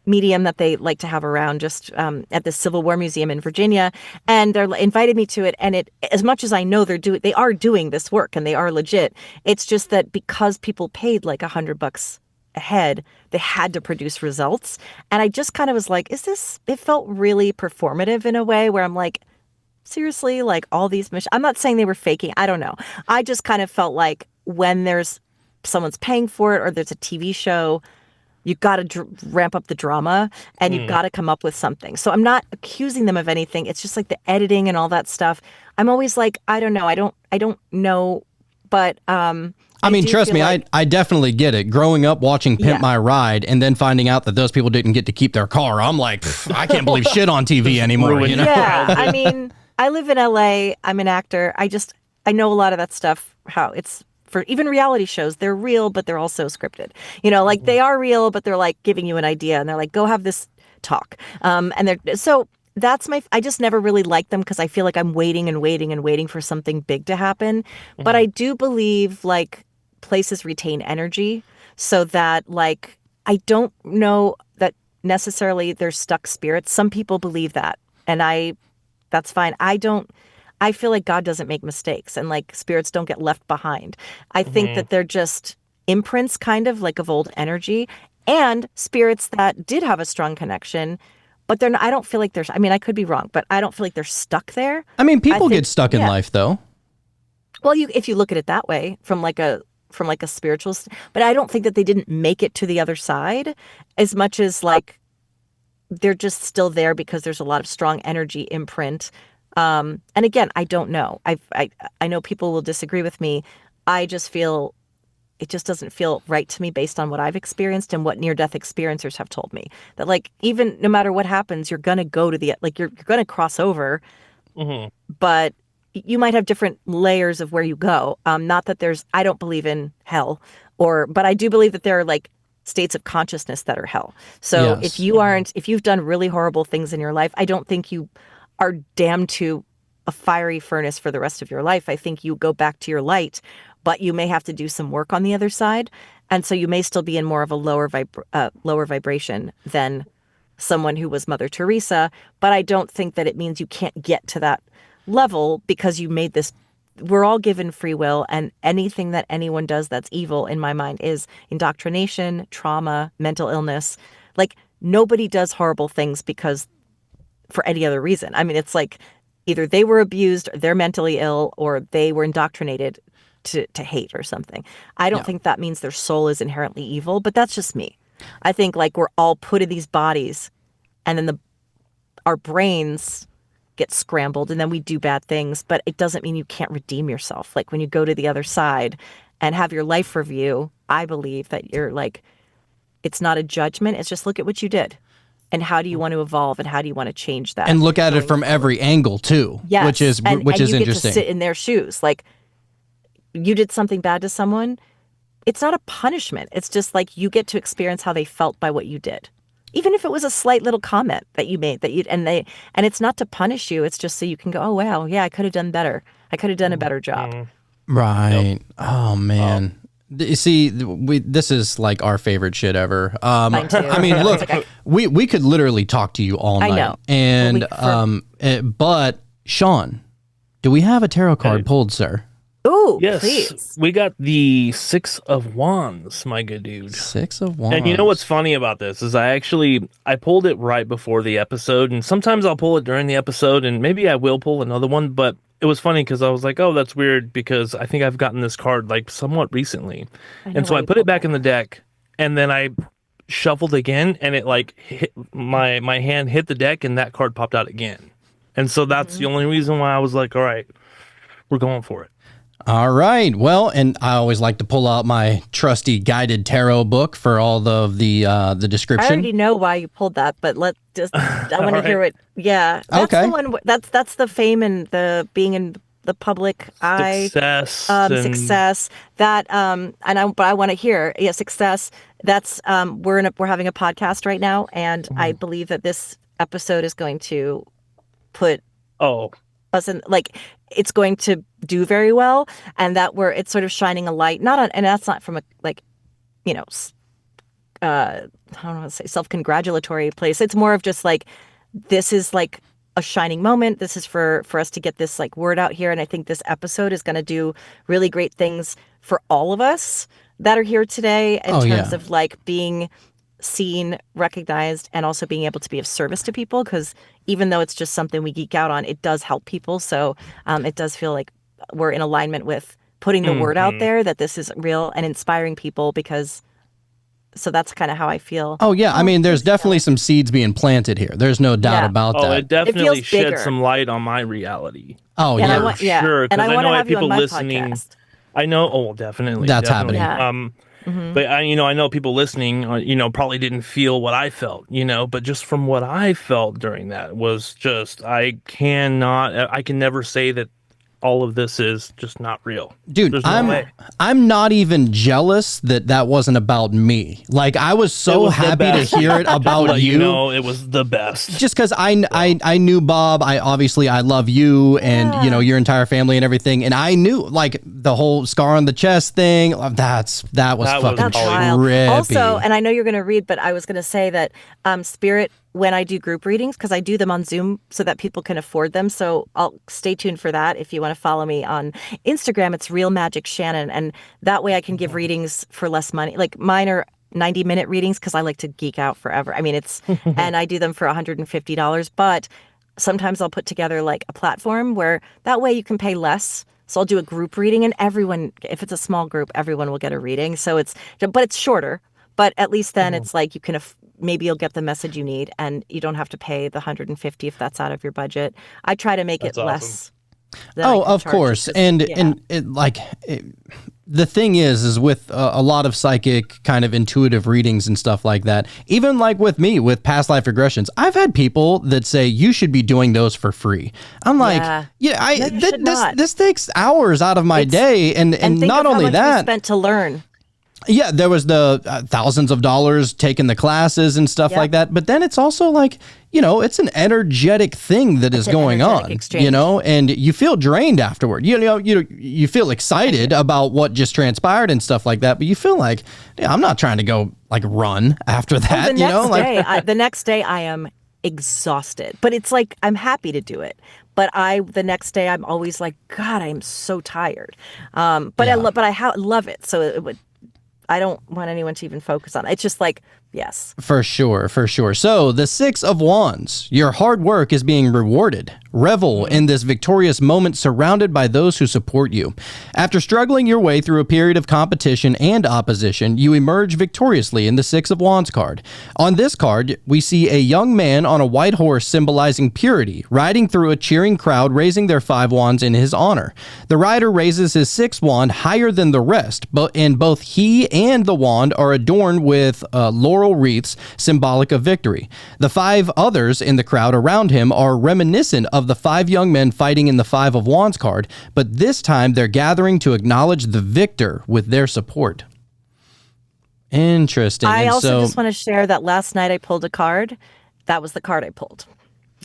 medium that they like to have around just at the Civil War Museum in Virginia. And they invited me to it. And it, as much as I know they are doing this work and they are legit. It's just that because people paid like $100 a head, they had to produce results. And I just kind of was like, it felt really performative in a way where I'm like, seriously, like all these missions, I'm not saying they were faking. I don't know. I just kind of felt like when someone's paying for it or there's a TV show, you got to ramp up the drama and you've got to come up with something. So I'm not accusing them of anything. It's just like the editing and all that stuff. I'm always like, I don't know. I don't know. But I mean, trust me, I definitely get it. Growing up watching Pimp My Ride and then finding out that those people didn't get to keep their car, I'm like, I can't believe shit on TV anymore. You know? Yeah. I mean, I live in LA. I'm an actor. I know a lot of that stuff, how it's, for even reality shows, they're real, but they're also scripted. You know, like they are real, but they're like giving you an idea and they're like, go have this talk. So that's I just never really liked them because I feel like I'm waiting and waiting and waiting for something big to happen. But I do believe like places retain energy so that like, I don't know that necessarily they're stuck spirits. Some people believe that. And that's fine. I feel like God doesn't make mistakes and like spirits don't get left behind. I think that they're just imprints kind of like of old energy and spirits that did have a strong connection, but I don't feel like I mean, I could be wrong, but I don't feel like they're stuck there. I mean, people get stuck in life though. Well, if you look at it that way from like a spiritual, but I don't think that they didn't make it to the other side as much as like they're just still there because there's a lot of strong energy imprint. And again, I don't know. I know people will disagree with me. I just feel it just doesn't feel right to me based on what I've experienced and what near-death experiencers have told me. That like even no matter what happens, you're gonna go to you're gonna cross over, but you might have different layers of where you go. Not that I don't believe in hell, but I do believe that there are like states of consciousness that are hell. So Yes. if you've done really horrible things in your life, I don't think you are damned to a fiery furnace for the rest of your life. I think you go back to your light, but you may have to do some work on the other side. And so you may still be in more of a lower vibration than someone who was Mother Teresa. But I don't think that it means you can't get to that level because you made this. We're all given free will, and anything that anyone does that's evil, in my mind, is indoctrination, trauma, mental illness. Like nobody does horrible things for any other reason. I mean, it's like either they were abused, or they're mentally ill, or they were indoctrinated to hate or something. I don't think that means their soul is inherently evil, but that's just me. I think like we're all put in these bodies and then our brains get scrambled and then we do bad things, but it doesn't mean you can't redeem yourself. Like when you go to the other side and have your life review, I believe that you're like, it's not a judgment. It's just look at what you did. And how do you want to evolve, and how do you want to change that? And look at it from every angle too, yes. which is and you interesting. Get to sit in their shoes. Like you did something bad to someone. It's not a punishment. It's just like you get to experience how they felt by what you did, even if it was a slight little comment that you made and it's not to punish you. It's just so you can go, oh wow, yeah, I could have done better. I could have done a better job. Right. Yep. Oh man. You see, this is like our favorite shit ever. Mine too. I mean, look, we could literally talk to you all night. I know. And but Sean, do we have a tarot card pulled, sir? Ooh, Yes, please. we got the Six of Wands, my good dude. Six of Wands. And you know what's funny about this is I pulled it right before the episode, and sometimes I'll pull it during the episode, and maybe I will pull another one, but it was funny because I was like, oh, that's weird because I think I've gotten this card like somewhat recently. And so I put it back in the deck, and then I shuffled again, and it like hit my hand hit the deck, and that card popped out again. And so that's the only reason why I was like, all right, we're going for it. All right. Well, and I always like to pull out my trusty guided tarot book for all of the description. I already know why you pulled that, but I want to hear what. Yeah, that's okay. the one. That's the fame and the being in the public eye. Success. That but I want to hear. Yeah, success. That's we're having a podcast right now, and I believe that this episode is going to put wasn't like it's going to do very well, and that it's sort of shining a light, not on, and that's not from a like, you know, I don't want to say self-congratulatory place. It's more of just like, this is like a shining moment. This is for us to get this like word out here. And I think this episode is going to do really great things for all of us that are here today in terms of like being seen, recognized, and also being able to be of service to people. Because even though it's just something we geek out on, it does help people. So it does feel like we're in alignment with putting the word out there that this is real and inspiring people, because so that's kind of how I feel. Oh, yeah. I mean, there's definitely some seeds being planted here. There's no doubt about that. It definitely feels shed bigger. some light on my reality. Oh, And yeah. Sure. And Because I I want know to I have have you on people my listening. podcast. I know. Oh, definitely. That's definitely. happening. Yeah. But I know people listening, probably didn't feel what I felt, but just from what I felt during that was just, I can never say that all of this is just not real. Dude, There's no way. I'm not even jealous that wasn't about me. Like, I was so was the happy to best. hear it about Let you. you know, it was the best. Just because I knew Bob, I love you and your entire family and everything, and I knew like the whole scar on the chest thing. That was fucking That's wild. trippy. Also, and I know you're going to read, but I was going to say that Spirit, when I do group readings, because I do them on Zoom so that people can afford them. So I'll stay tuned for that. If you want to follow me on Instagram, it's Real Magic Shannon. And that way I can give readings for less money. Like mine are 90-minute readings because I like to geek out forever. I mean, and I do them for $150, but sometimes I'll put together like a platform where that way you can pay less. So I'll do a group reading, and everyone, if it's a small group, everyone will get a reading. So but it's shorter. But at least then it's like you can maybe you'll get the message you need, and you don't have to pay the $150 if that's out of your budget. I try to make it less. Oh, of course. And the thing is with a lot of psychic kind of intuitive readings and stuff like that, even like with me with past life regressions, I've had people that say you should be doing those for free. I'm like, this takes hours out of my day, and think not of only how much that, we spent to learn. Yeah, there was the thousands of dollars taking the classes and stuff like that. But then it's also like, it's an energetic thing that is going on, exchange. and you feel drained afterward. You feel excited about what just transpired and stuff like that. But you feel like, I'm not trying to go like run after that. The next day I am exhausted, but it's like, I'm happy to do it. But the next day I'm always like, God, I'm so tired. I love it. So I don't want anyone to even focus on it. It's just like, yes. For sure. So the Six of Wands, your hard work is being rewarded. Revel in this victorious moment surrounded by those who support you. After struggling your way through a period of competition and opposition, you emerge victoriously in the Six of Wands card. On this card, we see a young man on a white horse symbolizing purity, riding through a cheering crowd raising their 5 wands in his honor. The rider raises his 6th wand higher than the rest, and both he and the wand are adorned with laurel wreaths symbolic of victory. The 5 others in the crowd around him are reminiscent of the 5 young men fighting in the 5 of Wands card, but this time they're gathering to acknowledge the victor with their support. Interesting. I also just want to share that last night I pulled a card. That was the card I pulled.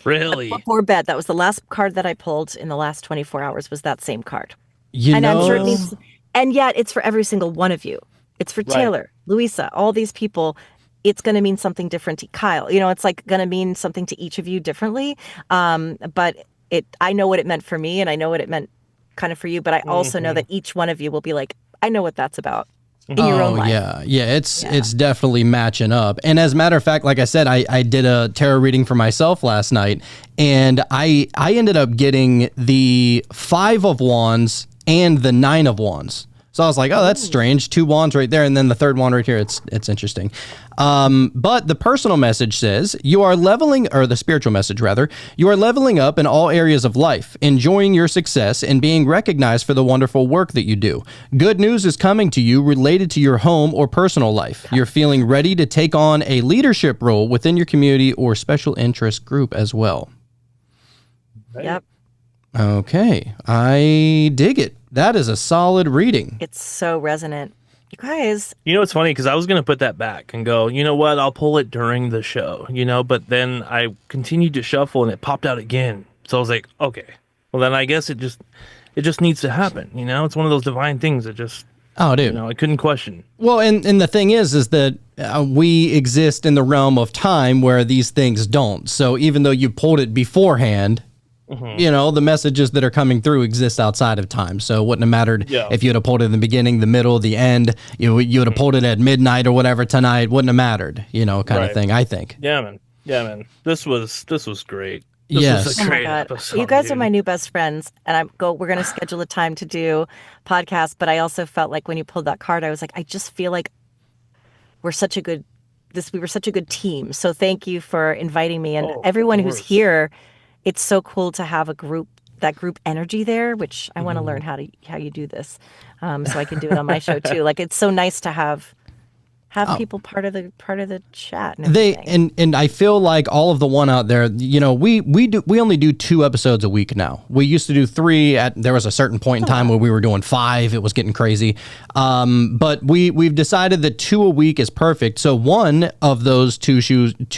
Really? Before bed. That was the last card that I pulled in the last 24 hours was that same card. I'm sure it means, and yet it's for every single one of you. It's for Taylor, Louisa, all these people. It's going to mean something different to Kyle. It's like going to mean something to each of you differently. But I know what it meant for me, and I know what it meant kind of for you. But I also know that each one of you will be like, I know what that's about in your own life. Yeah. It's definitely matching up. And as a matter of fact, like I said, I did a tarot reading for myself last night, and I ended up getting the 5 of Wands and the 9 of Wands. So I was like, oh, that's strange. 2 wands right there, and then the 3rd wand right here. It's interesting. But the personal message says, the spiritual message rather, you are leveling up in all areas of life, enjoying your success and being recognized for the wonderful work that you do. Good news is coming to you related to your home or personal life. You're feeling ready to take on a leadership role within your community or special interest group as well. Yep. Okay. I dig it. That is a solid reading. It's so resonant. You guys. It's funny because I was going to put that back and go, you know what? I'll pull it during the show, but then I continued to shuffle and it popped out again. So I was like, okay, Well, then I guess it just needs to happen. It's one of those divine things that just, Oh, dude. I couldn't question. Well, and the thing is that we exist in the realm of time where these things don't. So even though you pulled it beforehand, the messages that are coming through exist outside of time. So it wouldn't have mattered if you would have pulled it in the beginning, the middle, the end. You would have pulled it at midnight or whatever tonight. Wouldn't have mattered. Kind of thing. I think. Yeah, man. Yeah, man. This was great. Yes. Was a Oh my great God. episode, You guys are dude. my new best friends, and we're going to schedule a time to do podcasts. But I also felt like when you pulled that card, I was like, I just feel like we were such a good team. So thank you for inviting me, and Oh, of everyone who's course. here. It's so cool to have that group energy there, which I want to learn how you do this, so I can do it on my show too. Like it's so nice to have people part of the chat. And They everything. and I feel like all of the one out there, we only do 2 episodes a week now. We used to do 3 there was a certain point in time where we were doing 5. It was getting crazy. But we've decided that 2 a week is perfect. So one of those 2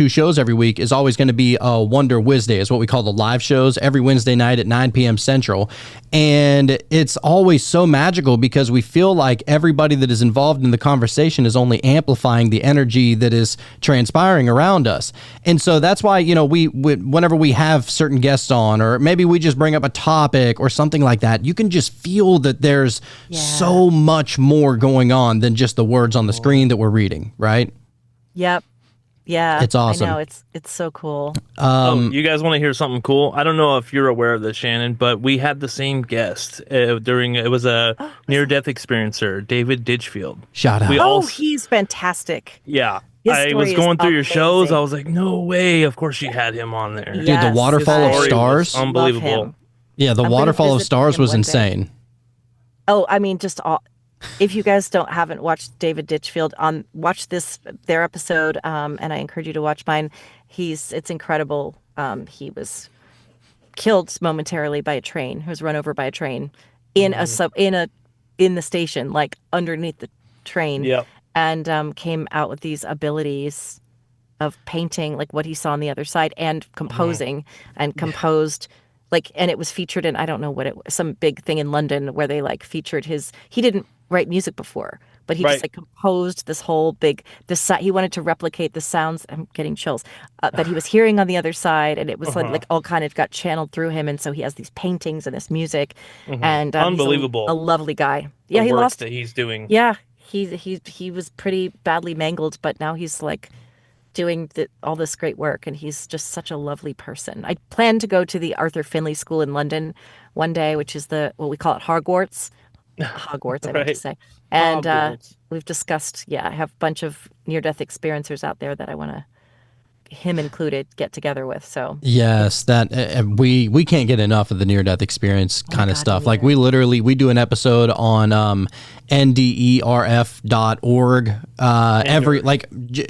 shows every week is always going to be a Wonder Wednesday, is what we call the live shows every Wednesday night at 9 p.m. Central. And it's always so magical because we feel like everybody that is involved in the conversation is only amplifying the energy that is transpiring around us. And so that's why, we whenever we have certain guests on, or maybe we just bring up a topic or something like that, you can just feel that there's so much more going on than just the words on the screen that we're reading, right? Yep. Yeah. It's awesome. I know, it's so cool. You guys want to hear something cool? I don't know if you're aware of this, Shannon, but we had the same guest it was a near-death experiencer, David Ditchfield. Shout out. We all- He's fantastic. Yeah. His I story was is going through your shows. amazing. I was like, no way. Of course you had him on there. Dude, Yes, the Waterfall of Story was Stars. unbelievable. Love him. Yeah, the I'm gonna Waterfall of visit Stars him was one day. insane. Oh, I mean, if you guys haven't watched David Ditchfield, watch their episode, and I encourage you to watch mine. It's incredible. He was killed momentarily by a train. He was run over by a train in in the station, like underneath the train. Yep. And came out with these abilities of painting, like what he saw on the other side, and composing, and composed. And it was featured in, I don't know what it was, some big thing in London where they featured he didn't write music before, but he just composed this whole he wanted to replicate the sounds, I'm getting chills, that he was hearing on the other side. And it was like all kind of got channeled through him. And so he has these paintings and this music, and Unbelievable. he's a lovely guy. Yeah. The He work lost, that he's doing. yeah, he was pretty badly mangled, but now he's doing all this great work, and he's just such a lovely person. I plan to go to the Arthur Finley School in London one day, which is what we call it Hogwarts. Hogwarts, I meant to Right. say. And Hogwarts. we've discussed, I have a bunch of near-death experiencers out there that I want to, him included, get together with. So Yes, that we can't get enough of the near death experience kind of God, stuff. me Like we do an episode on nderf.org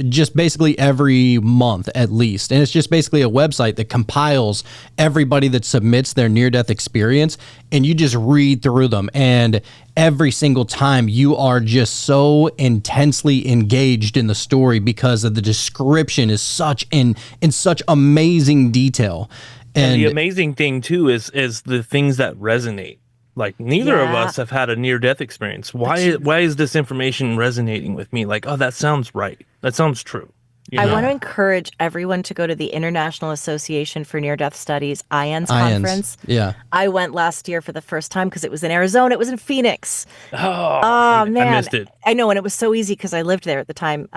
just basically every month at least. And it's just basically a website that compiles everybody that submits their near death experience, and you just read through them, and every single time you are just so intensely engaged in the story because of the description is such in such amazing detail. And the And amazing thing too is the things that resonate. Like neither of Yeah. us have had a near death experience. Why is this information resonating with me? Like, oh, that sounds right. That sounds true. You I know? want to encourage everyone to go to the International Association for Near-Death Studies, IANS IANS, conference. yeah. I went last year for the first time because it was in Arizona. It was in Phoenix. Oh, Man, I missed it. I know, and it was so easy because I lived there at the time.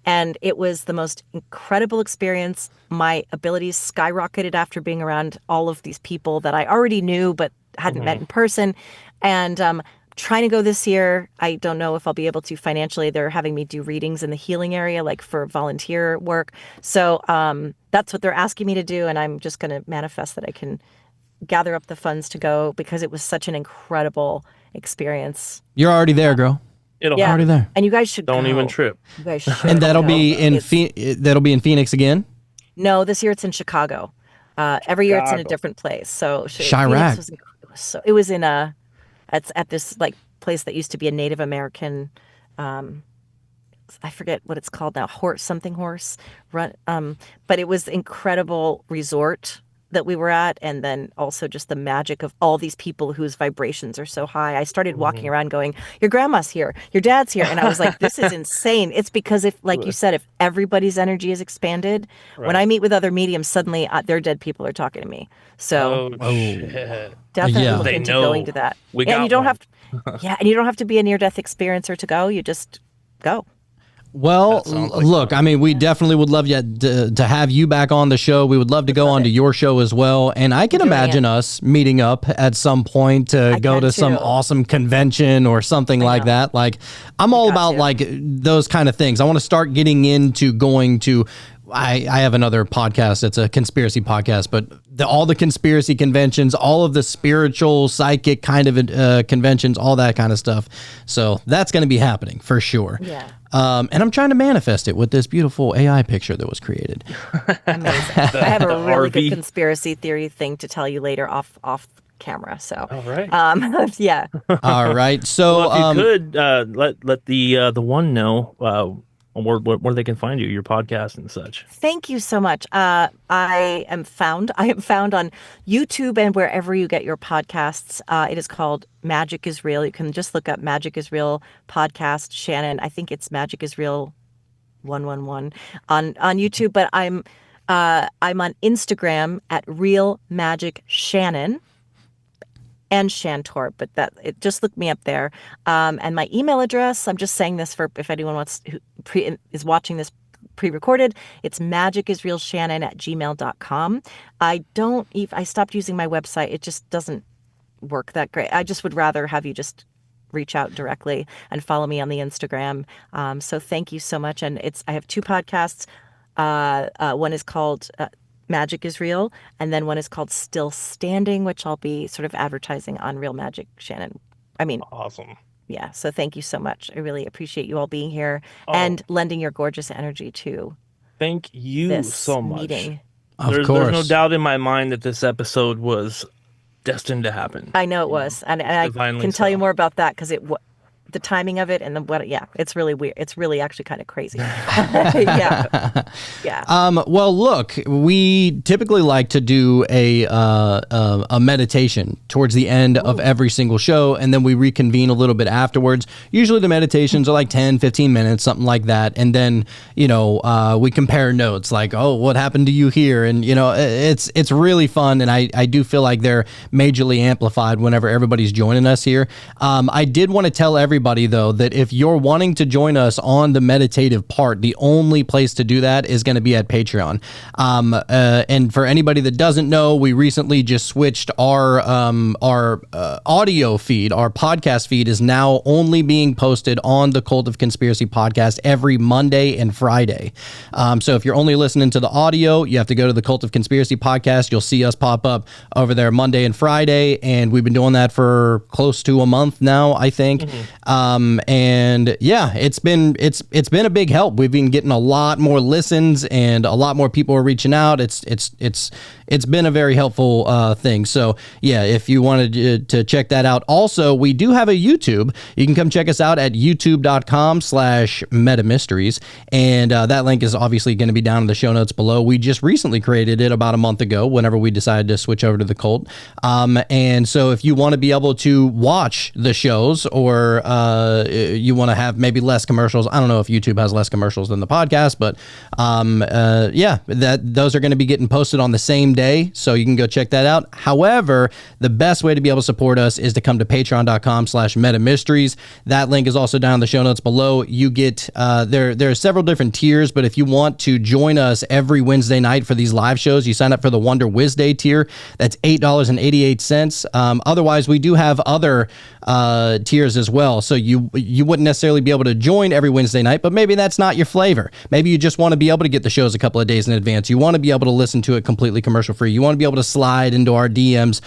And it was the most incredible experience. My abilities skyrocketed after being around all of these people that I already knew but hadn't met in person. And trying to go this year. I don't know if I'll be able to financially. They're having me do readings in the healing area, like for volunteer work. So that's what they're asking me to do, and I'm just going to manifest that I can gather up the funds to go because it was such an incredible experience. You're already there, girl. It'll Yeah. Already there. And you guys should Don't go. even trip. You guys should. And that'll go. be in It's- that'll be in Phoenix again. No, this year it's in Chicago. Every year it's in a Chicago. different place. So Chirac. it was in it's at this place that used to be a Native American, I forget what it's called now, horse run, but it was incredible resort that we were at, and then also just the magic of all these people whose vibrations are so high. I started walking around going, your grandma's here, your dad's here, and I was like, this is insane. It's because if, like you said, if everybody's energy is expanded, when I meet with other mediums, suddenly their dead people are talking to me. So Shit. definitely Yeah. look They into know going to that. we And got you don't one. and you don't have to be a near-death experiencer to go. You just go. Well, sounds like look, I mean, we definitely would love to have you back on the show. We would love to go on to your show as well. And I can imagine us meeting up at some point to go can to some too. awesome convention or something like that. Like, I'm all about to. like those kind of things. I want to start getting into going to. I have another podcast. It's a conspiracy podcast, but all the conspiracy conventions, all of the spiritual, psychic kind of conventions, all that kind of stuff. So that's going to be happening for sure. Yeah. And I'm trying to manifest it with this beautiful AI picture that was created. Amazing. I have a the really RV. good conspiracy theory thing to tell you later off camera. So, All right. yeah. All right. So, Well, if you could let the one know where they can find you, your podcast and such. Thank you so much. I am found on YouTube and wherever you get your podcasts. It is called Magic is Real. You can just look up Magic is Real podcast. Shannon, I think it's Magic is Real 111 on YouTube. But I'm on Instagram at Real Magic Shannon and Shantor, but just look me up there. And my email address, I'm just saying this for if anyone is watching this pre-recorded, it's magicisrealshannon@gmail.com. I stopped using my website. It just doesn't work that great. I just would rather have you just reach out directly and follow me on the Instagram. So thank you so much. And I have two podcasts. One is called Magic is Real, and then one is called Still Standing, which I'll be sort of advertising on Real Magic Shannon. I mean, Awesome. yeah. So thank you so much. I really appreciate you all being here and lending your gorgeous energy to Thank you this so much. meeting. of course. There's no doubt in my mind that this episode was destined to happen. I know it was, and I Divinely can tell you so. more about that because the timing of it and it's really weird. It's really actually kind of crazy. Yeah. Well, look, we typically like to do a meditation towards the end of every single show, and then we reconvene a little bit afterwards. Usually the meditations are like 10, 15 minutes, something like that. And then, we compare notes like, oh, what happened to you here? And, it's really fun. And I do feel like they're majorly amplified whenever everybody's joining us here. I did want to tell everybody, though, that if you're wanting to join us on the meditative part, the only place to do that is going to be at Patreon. And for anybody that doesn't know, we recently just switched our audio feed. Our podcast feed is now only being posted on the Cult of Conspiracy podcast every Monday and Friday. So if you're only listening to the audio, you have to go to the Cult of Conspiracy podcast. You'll see us pop up over there Monday and Friday, and we've been doing that for close to a month now, I think. And yeah, it's been a big help. We've been getting a lot more listens and a lot more people are reaching out. It's been a very helpful thing. So yeah, if you wanted to check that out. Also, we do have a YouTube. You can come check us out at youtube.com/metamysteries. And that link is obviously going to be down in the show notes below. We just recently created it about a month ago whenever we decided to switch over to the cult. And so if you want to be able to watch the shows or you want to have maybe less commercials. I don't know if YouTube has less commercials than the podcast, but those are going to be getting posted on the same day, so you can go check that out. However, the best way to be able to support us is to come to patreon.com/metamysteries. That link is also down in the show notes below. You get there are several different tiers, but if you want to join us every Wednesday night for these live shows, you sign up for the Wonder Wednesday tier. That's $8.88. Otherwise, we do have other tiers as well. So you wouldn't necessarily be able to join every Wednesday night, but maybe that's not your flavor. Maybe you just want to be able to get the shows a couple of days in advance. You want to be able to listen to it completely commercial free. You want to be able to slide into our DMs.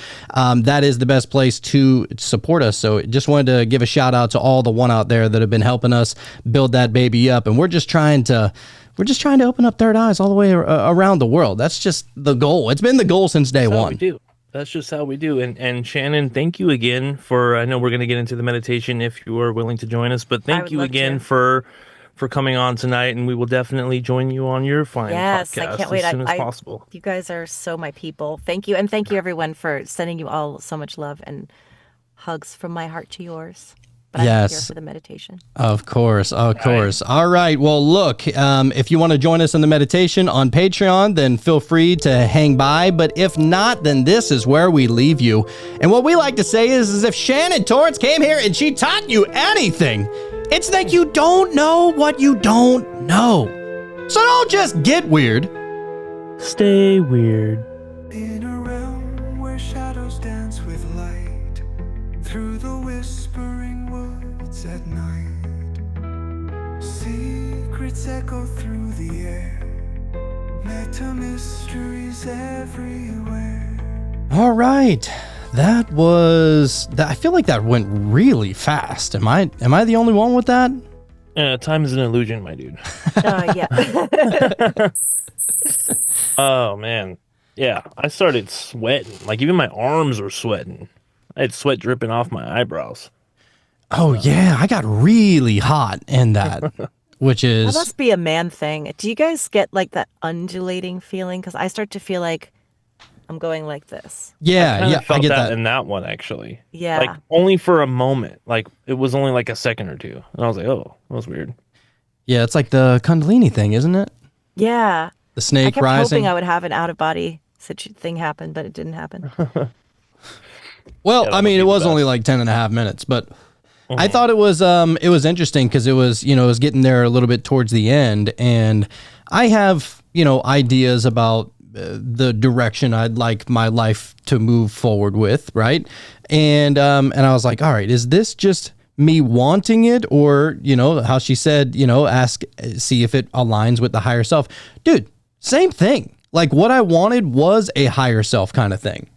That is the best place to support us. So just wanted to give a shout out to all the one out there that have been helping us build that baby up. And we're just trying to open up third eyes all the way around the world. That's just the goal. It's been the goal since day one. We do. That's just how we do. And Shannon, thank you again for, I know we're going to get into the meditation if you are willing to join us, but thank you again for for coming on tonight, and we will definitely join you on your fine Yes, I podcast can't wait. as soon as possible. You guys are so my people. Thank you. And thank you everyone for sending you all so much love and hugs from my heart to yours. But I'm here Yes. for the meditation. Of course, of course. All right. Well, look, if you want to join us in the meditation on Patreon, then feel free to hang by. But if not, then this is where we leave you. And what we like to say is if Shannon Torrance came here and she taught you anything, it's that you don't know what you don't know. So don't just get weird. Stay weird. In a realm where shadows dance with light, through the whispering woods at night, secrets echo through the air, meta mysteries everywhere. All right. That was that. I feel like that went really fast. Am I the only one with that? Time is an illusion, my dude. Yeah. Oh man, yeah. I started sweating. Like even my arms were sweating. I had sweat dripping off my eyebrows. Oh yeah, I got really hot in that, which That is must be a man thing. Do you guys get like that undulating feeling? Because I start to feel like I'm going like this. yeah, Kinda yeah. I felt get that that. in that one actually. Yeah. Like only for a moment. Like it was only like a second or two, and I was like, oh, that was weird. Yeah, it's like the Kundalini thing, isn't it? Yeah. The I snake kept rising. hoping I would have an out of body thing happen, but it didn't happen. Well, Yeah, that I would mean, be it the was only best. like 10 and a half minutes, but I thought it was interesting because it was getting there a little bit towards the end, and I have, ideas about the direction I'd like my life to move forward with, right? And I was like, all right, is this just me wanting it, or how she said, see if it aligns with the higher self? Dude, same thing. Like what I wanted was a higher self kind of thing.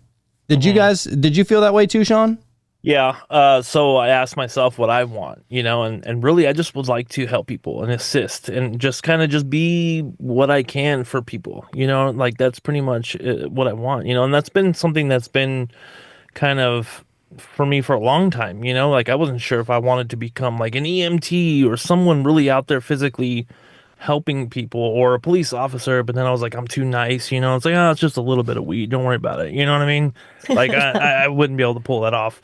Did you feel that way too, Sean? Yeah. So I asked myself what I want, and really I just would like to help people and assist and just kind of just be what I can for people, like that's pretty much what I want, and that's been something that's been kind of for me for a long time, like I wasn't sure if I wanted to become like an EMT or someone really out there physically helping people or a police officer, but then I was like, I'm too nice, it's like, oh, it's just a little bit of weed, don't worry about it, you know what I mean? Like I wouldn't be able to pull that off.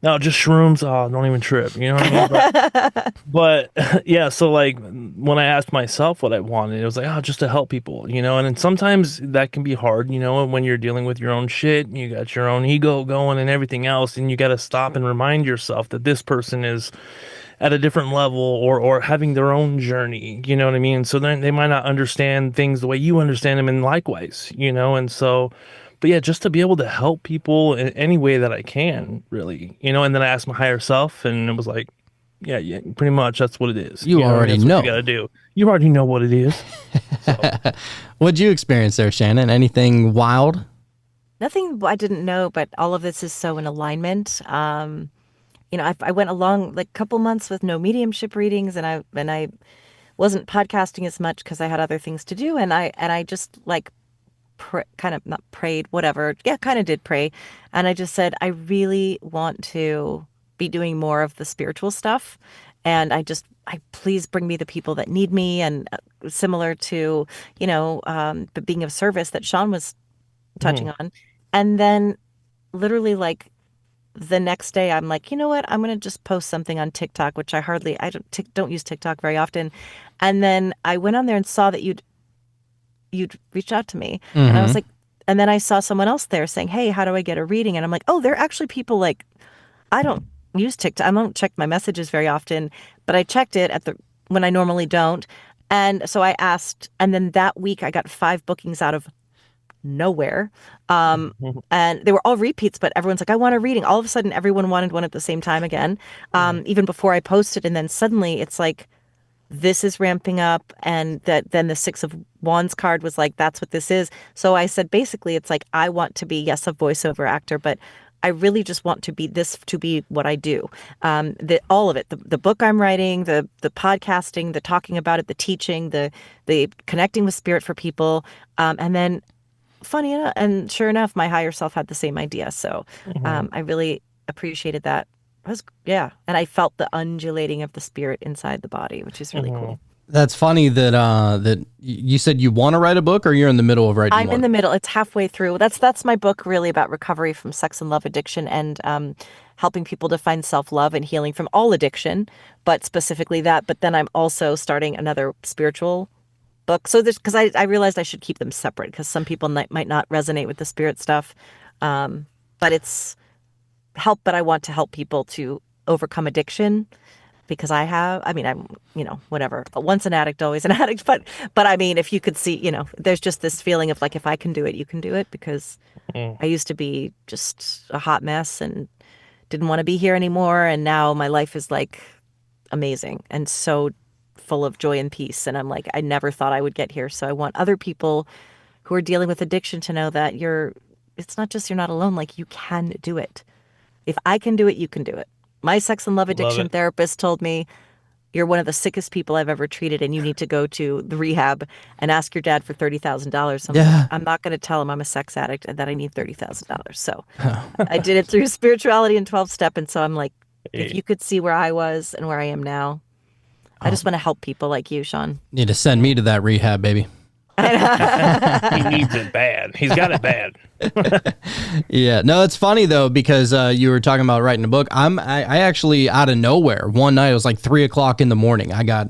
No, just shrooms. Oh, don't even trip. You know what I mean? But yeah, so like when I asked myself what I wanted, it was like, oh, just to help people, and then sometimes that can be hard, when you're dealing with your own shit, and you got your own ego going and everything else, and you got to stop and remind yourself that this person is at a different level or having their own journey, you know what I mean? So then they might not understand things the way you understand them, and likewise, and so. But yeah, just to be able to help people in any way that I can, really, and then I asked my higher self, and it was like, yeah, pretty much that's what it is. You already that's know. what you gotta do. You already know what it is. What'd you experience there, Shannon? Anything wild? Nothing I didn't know, but all of this is so in alignment. I went along like a couple months with no mediumship readings, and I wasn't podcasting as much because I had other things to do, and I just like kind of not prayed, whatever. Yeah, kind of did pray. And I just said, I really want to be doing more of the spiritual stuff. And I please bring me the people that need me. And similar to, the being of service that Sean was touching on. And then literally like the next day, I'm like, you know what? I'm going to just post something on TikTok, which I don't use TikTok very often. And then I went on there and saw that you'd reached out to me, and I was like, and then I saw someone else there saying, hey, how do I get a reading? And I'm like, oh, they're actually people like, I don't use TikTok. I don't check my messages very often, but I checked it when I normally don't. And so I asked, and then that week I got 5 bookings out of nowhere. And they were all repeats, but everyone's like, I want a reading. All of a sudden, everyone wanted one at the same time again, even before I posted. And then suddenly it's like, this is ramping up, and then the 6 of Wands card was like, that's what this is. So I said, basically, it's like, I want to be, yes, a voiceover actor, but I really just want to be what I do. All of it, the book I'm writing, the podcasting, the talking about it, the teaching, the connecting with spirit for people. And then funny enough, and sure enough, my higher self had the same idea. So I really appreciated that. And I felt the undulating of the spirit inside the body, which is really cool. That's funny that that you said you want to write a book, or you're in the middle of writing I'm one? in the middle. It's halfway through. That's my book, really about recovery from sex and love addiction, and helping people to find self-love and healing from all addiction, but specifically that. But then I'm also starting another spiritual book. So there's, because I realized I should keep them separate, because some people might not resonate with the spirit stuff. But it's help, but I want to help people to overcome addiction, because I mean, I'm, whatever, once an addict, always an addict. But I mean, if you could see, there's just this feeling of like, if I can do it, you can do it, because I used to be just a hot mess and didn't want to be here anymore. And now my life is like amazing and so full of joy and peace. And I'm like, I never thought I would get here. So I want other people who are dealing with addiction to know that it's not just you're not alone, like you can do it. If I can do it, you can do it. My sex and love addiction therapist told me, you're one of the sickest people I've ever treated, and you need to go to the rehab and ask your dad for $30,000. Yeah. I'm not going to tell him I'm a sex addict and that I need $30,000. So I did it through spirituality and 12-step. And so I'm like, if you could see where I was and where I am now, I just want to help people like you, Sean. Need to send me to that rehab, baby. He needs it bad. He's got it bad. Yeah, no, it's funny though, because you were talking about writing a book. I actually, out of nowhere, one night, it was like 3:00 in the morning. I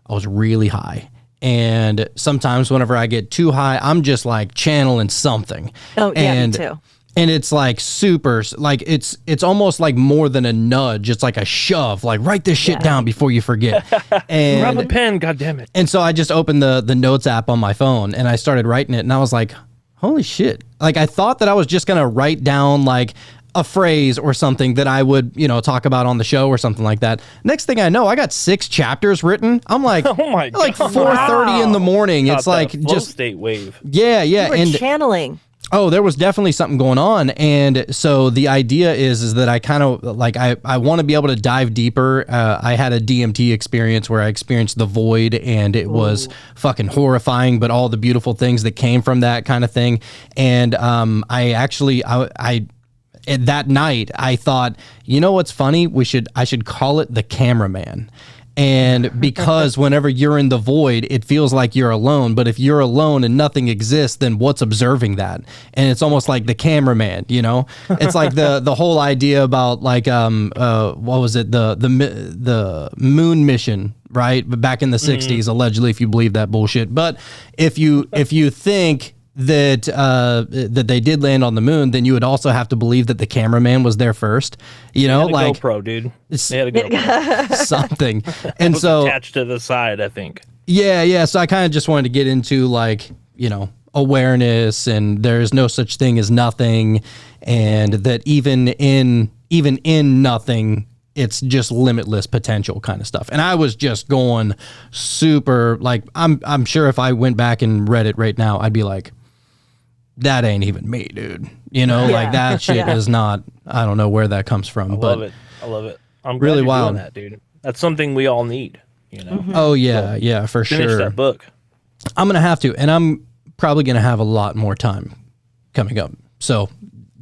was really high. And sometimes whenever I get too high, I'm just like channeling something. Oh, yeah, me too. And it's like super, like it's almost like more than a nudge. It's like a shove, like write this shit down before you forget. And Grab a pen, goddammit. And so I just opened the notes app on my phone and I started writing it, and I was like, holy shit. Like I thought that I was just going to write down like a phrase or something that I would, talk about on the show or something like that. Next thing I know, I got 6 chapters written. I'm like, oh my God. Like 4:30 in the morning. It's like flow just state wave. Yeah. You were and channeling. Oh, there was definitely something going on. And so the idea is that I kind of like, I want to be able to dive deeper. I had a DMT experience where I experienced the void, and it was fucking horrifying, but all the beautiful things that came from that kind of thing. And I that night I thought, what's funny? I should call it the cameraman. And because whenever you're in the void, it feels like you're alone. But if you're alone and nothing exists, then what's observing that? And it's almost like the cameraman, It's like the whole idea about like what was it, the moon mission, right? Back in the 60s, allegedly, if you believe that bullshit. But if you think that they did land on the moon, then you would also have to believe that the cameraman was there first. Like GoPro, dude. They had a GoPro. Something. And so attached to the side, I think. Yeah. So I kind of just wanted to get into like, awareness, and there's no such thing as nothing, and that even in nothing, it's just limitless potential kind of stuff. And I was just going super, like, I'm sure if I went back and read it right now, I'd be like, that ain't even me, dude. Like that shit is not, I don't know where that comes from. I love it. I'm glad really you're wild. doing that, dude. That's something we all need, Oh yeah, yeah, for Finish sure. that book. I'm going to have to, and I'm probably going to have a lot more time coming up. So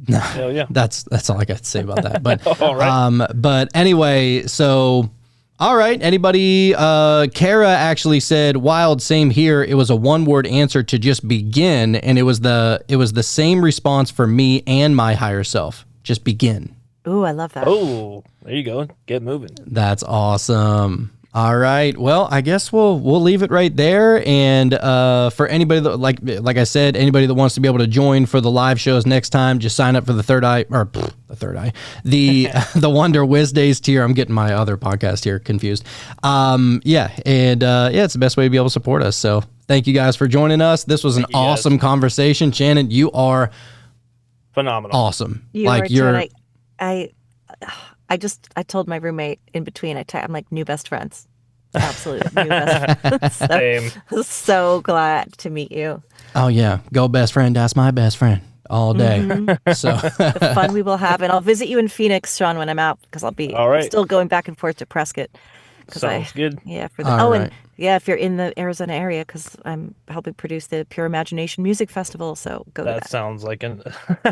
Hell yeah. that's all I got to say about that. But All right. But anyway, so all right. Anybody? Kara actually said, "Wild, same here. It was a one-word answer to just begin, and it was the same response for me and my higher self. Just begin." Ooh, I love that. Oh, there you go. Get moving. That's awesome. All right. Well, I guess we'll leave it right there. And for anybody that, like I said, anybody that wants to be able to join for the live shows next time, just sign up for the the Wonder Wiz Days tier. I'm getting my other podcast here confused. It's the best way to be able to support us. So thank you guys for joining us. This was an awesome conversation. Shannon, you are phenomenal. Awesome. You are too, and I told my roommate in between, I'm like, new best friends. Absolutely new best friends. Same. So glad to meet you. Oh yeah. Go best friend. That's my best friend all day. Mm-hmm. So the fun we will have. And I'll visit you in Phoenix, Sean, when I'm out, because I'll be still going back and forth to Prescott. Sounds good. Yeah, for the All right. and yeah, if you're in the Arizona area, because I'm helping produce the Pure Imagination Music Festival, so go to That that. sounds like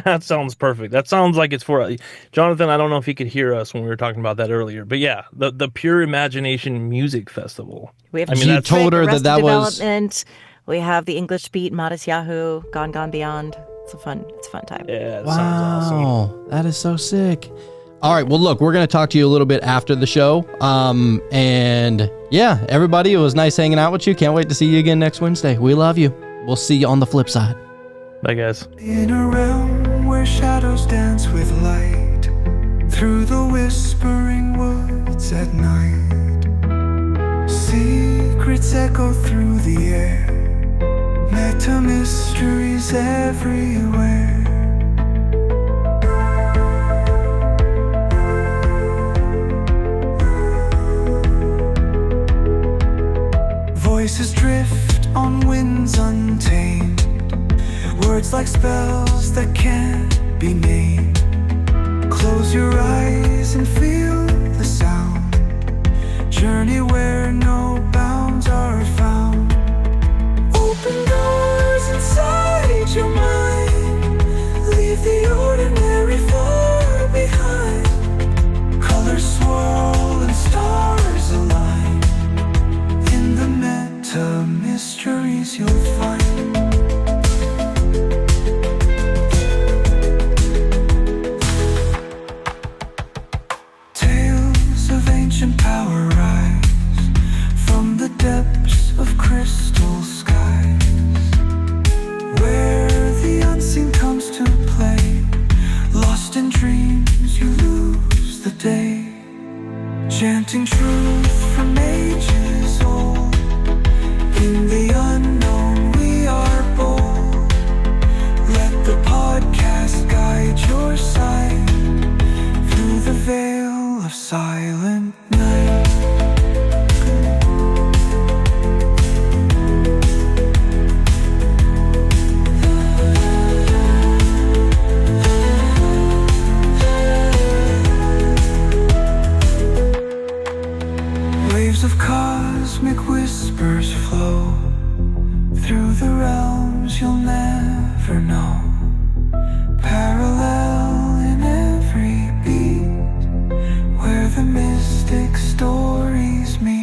that sounds perfect. That sounds like it's for Jonathan. I don't know if he could hear us when we were talking about that earlier, but yeah, the Pure Imagination Music Festival. We have I mean, You that's told her Arrested that was. Development. We have the English Beat, Modest Yahoo, Gone Gone Beyond. It's a fun time. yeah, it sounds awesome. Wow, that is so sick. All right, well, look, we're going to talk to you a little bit after the show. And yeah, everybody, it was nice hanging out with you. Can't wait to see you again next Wednesday. We love you. We'll see you on the flip side. Bye, guys. In a realm where shadows dance with light, through the whispering woods at night, secrets echo through the air, meta mysteries everywhere. Voices drift on winds untamed, words like spells that can't be named. Close your eyes and feel the sound, journey where no bounds are found. Open doors inside your mind, leave the ordinary far behind. Colors swirl and stars align, in the meta mysteries you'll find. Tales of ancient power rise from the depths of crystal skies, where the unseen comes to play. Lost in dreams, you lose the day, chanting truth from ages old. In the unknown we are bold. Let the podcast guide your sight through the veil of silent night. Waves of cosmic whispers flow through the realms you'll never know, parallel in every beat, where the mystic stories meet.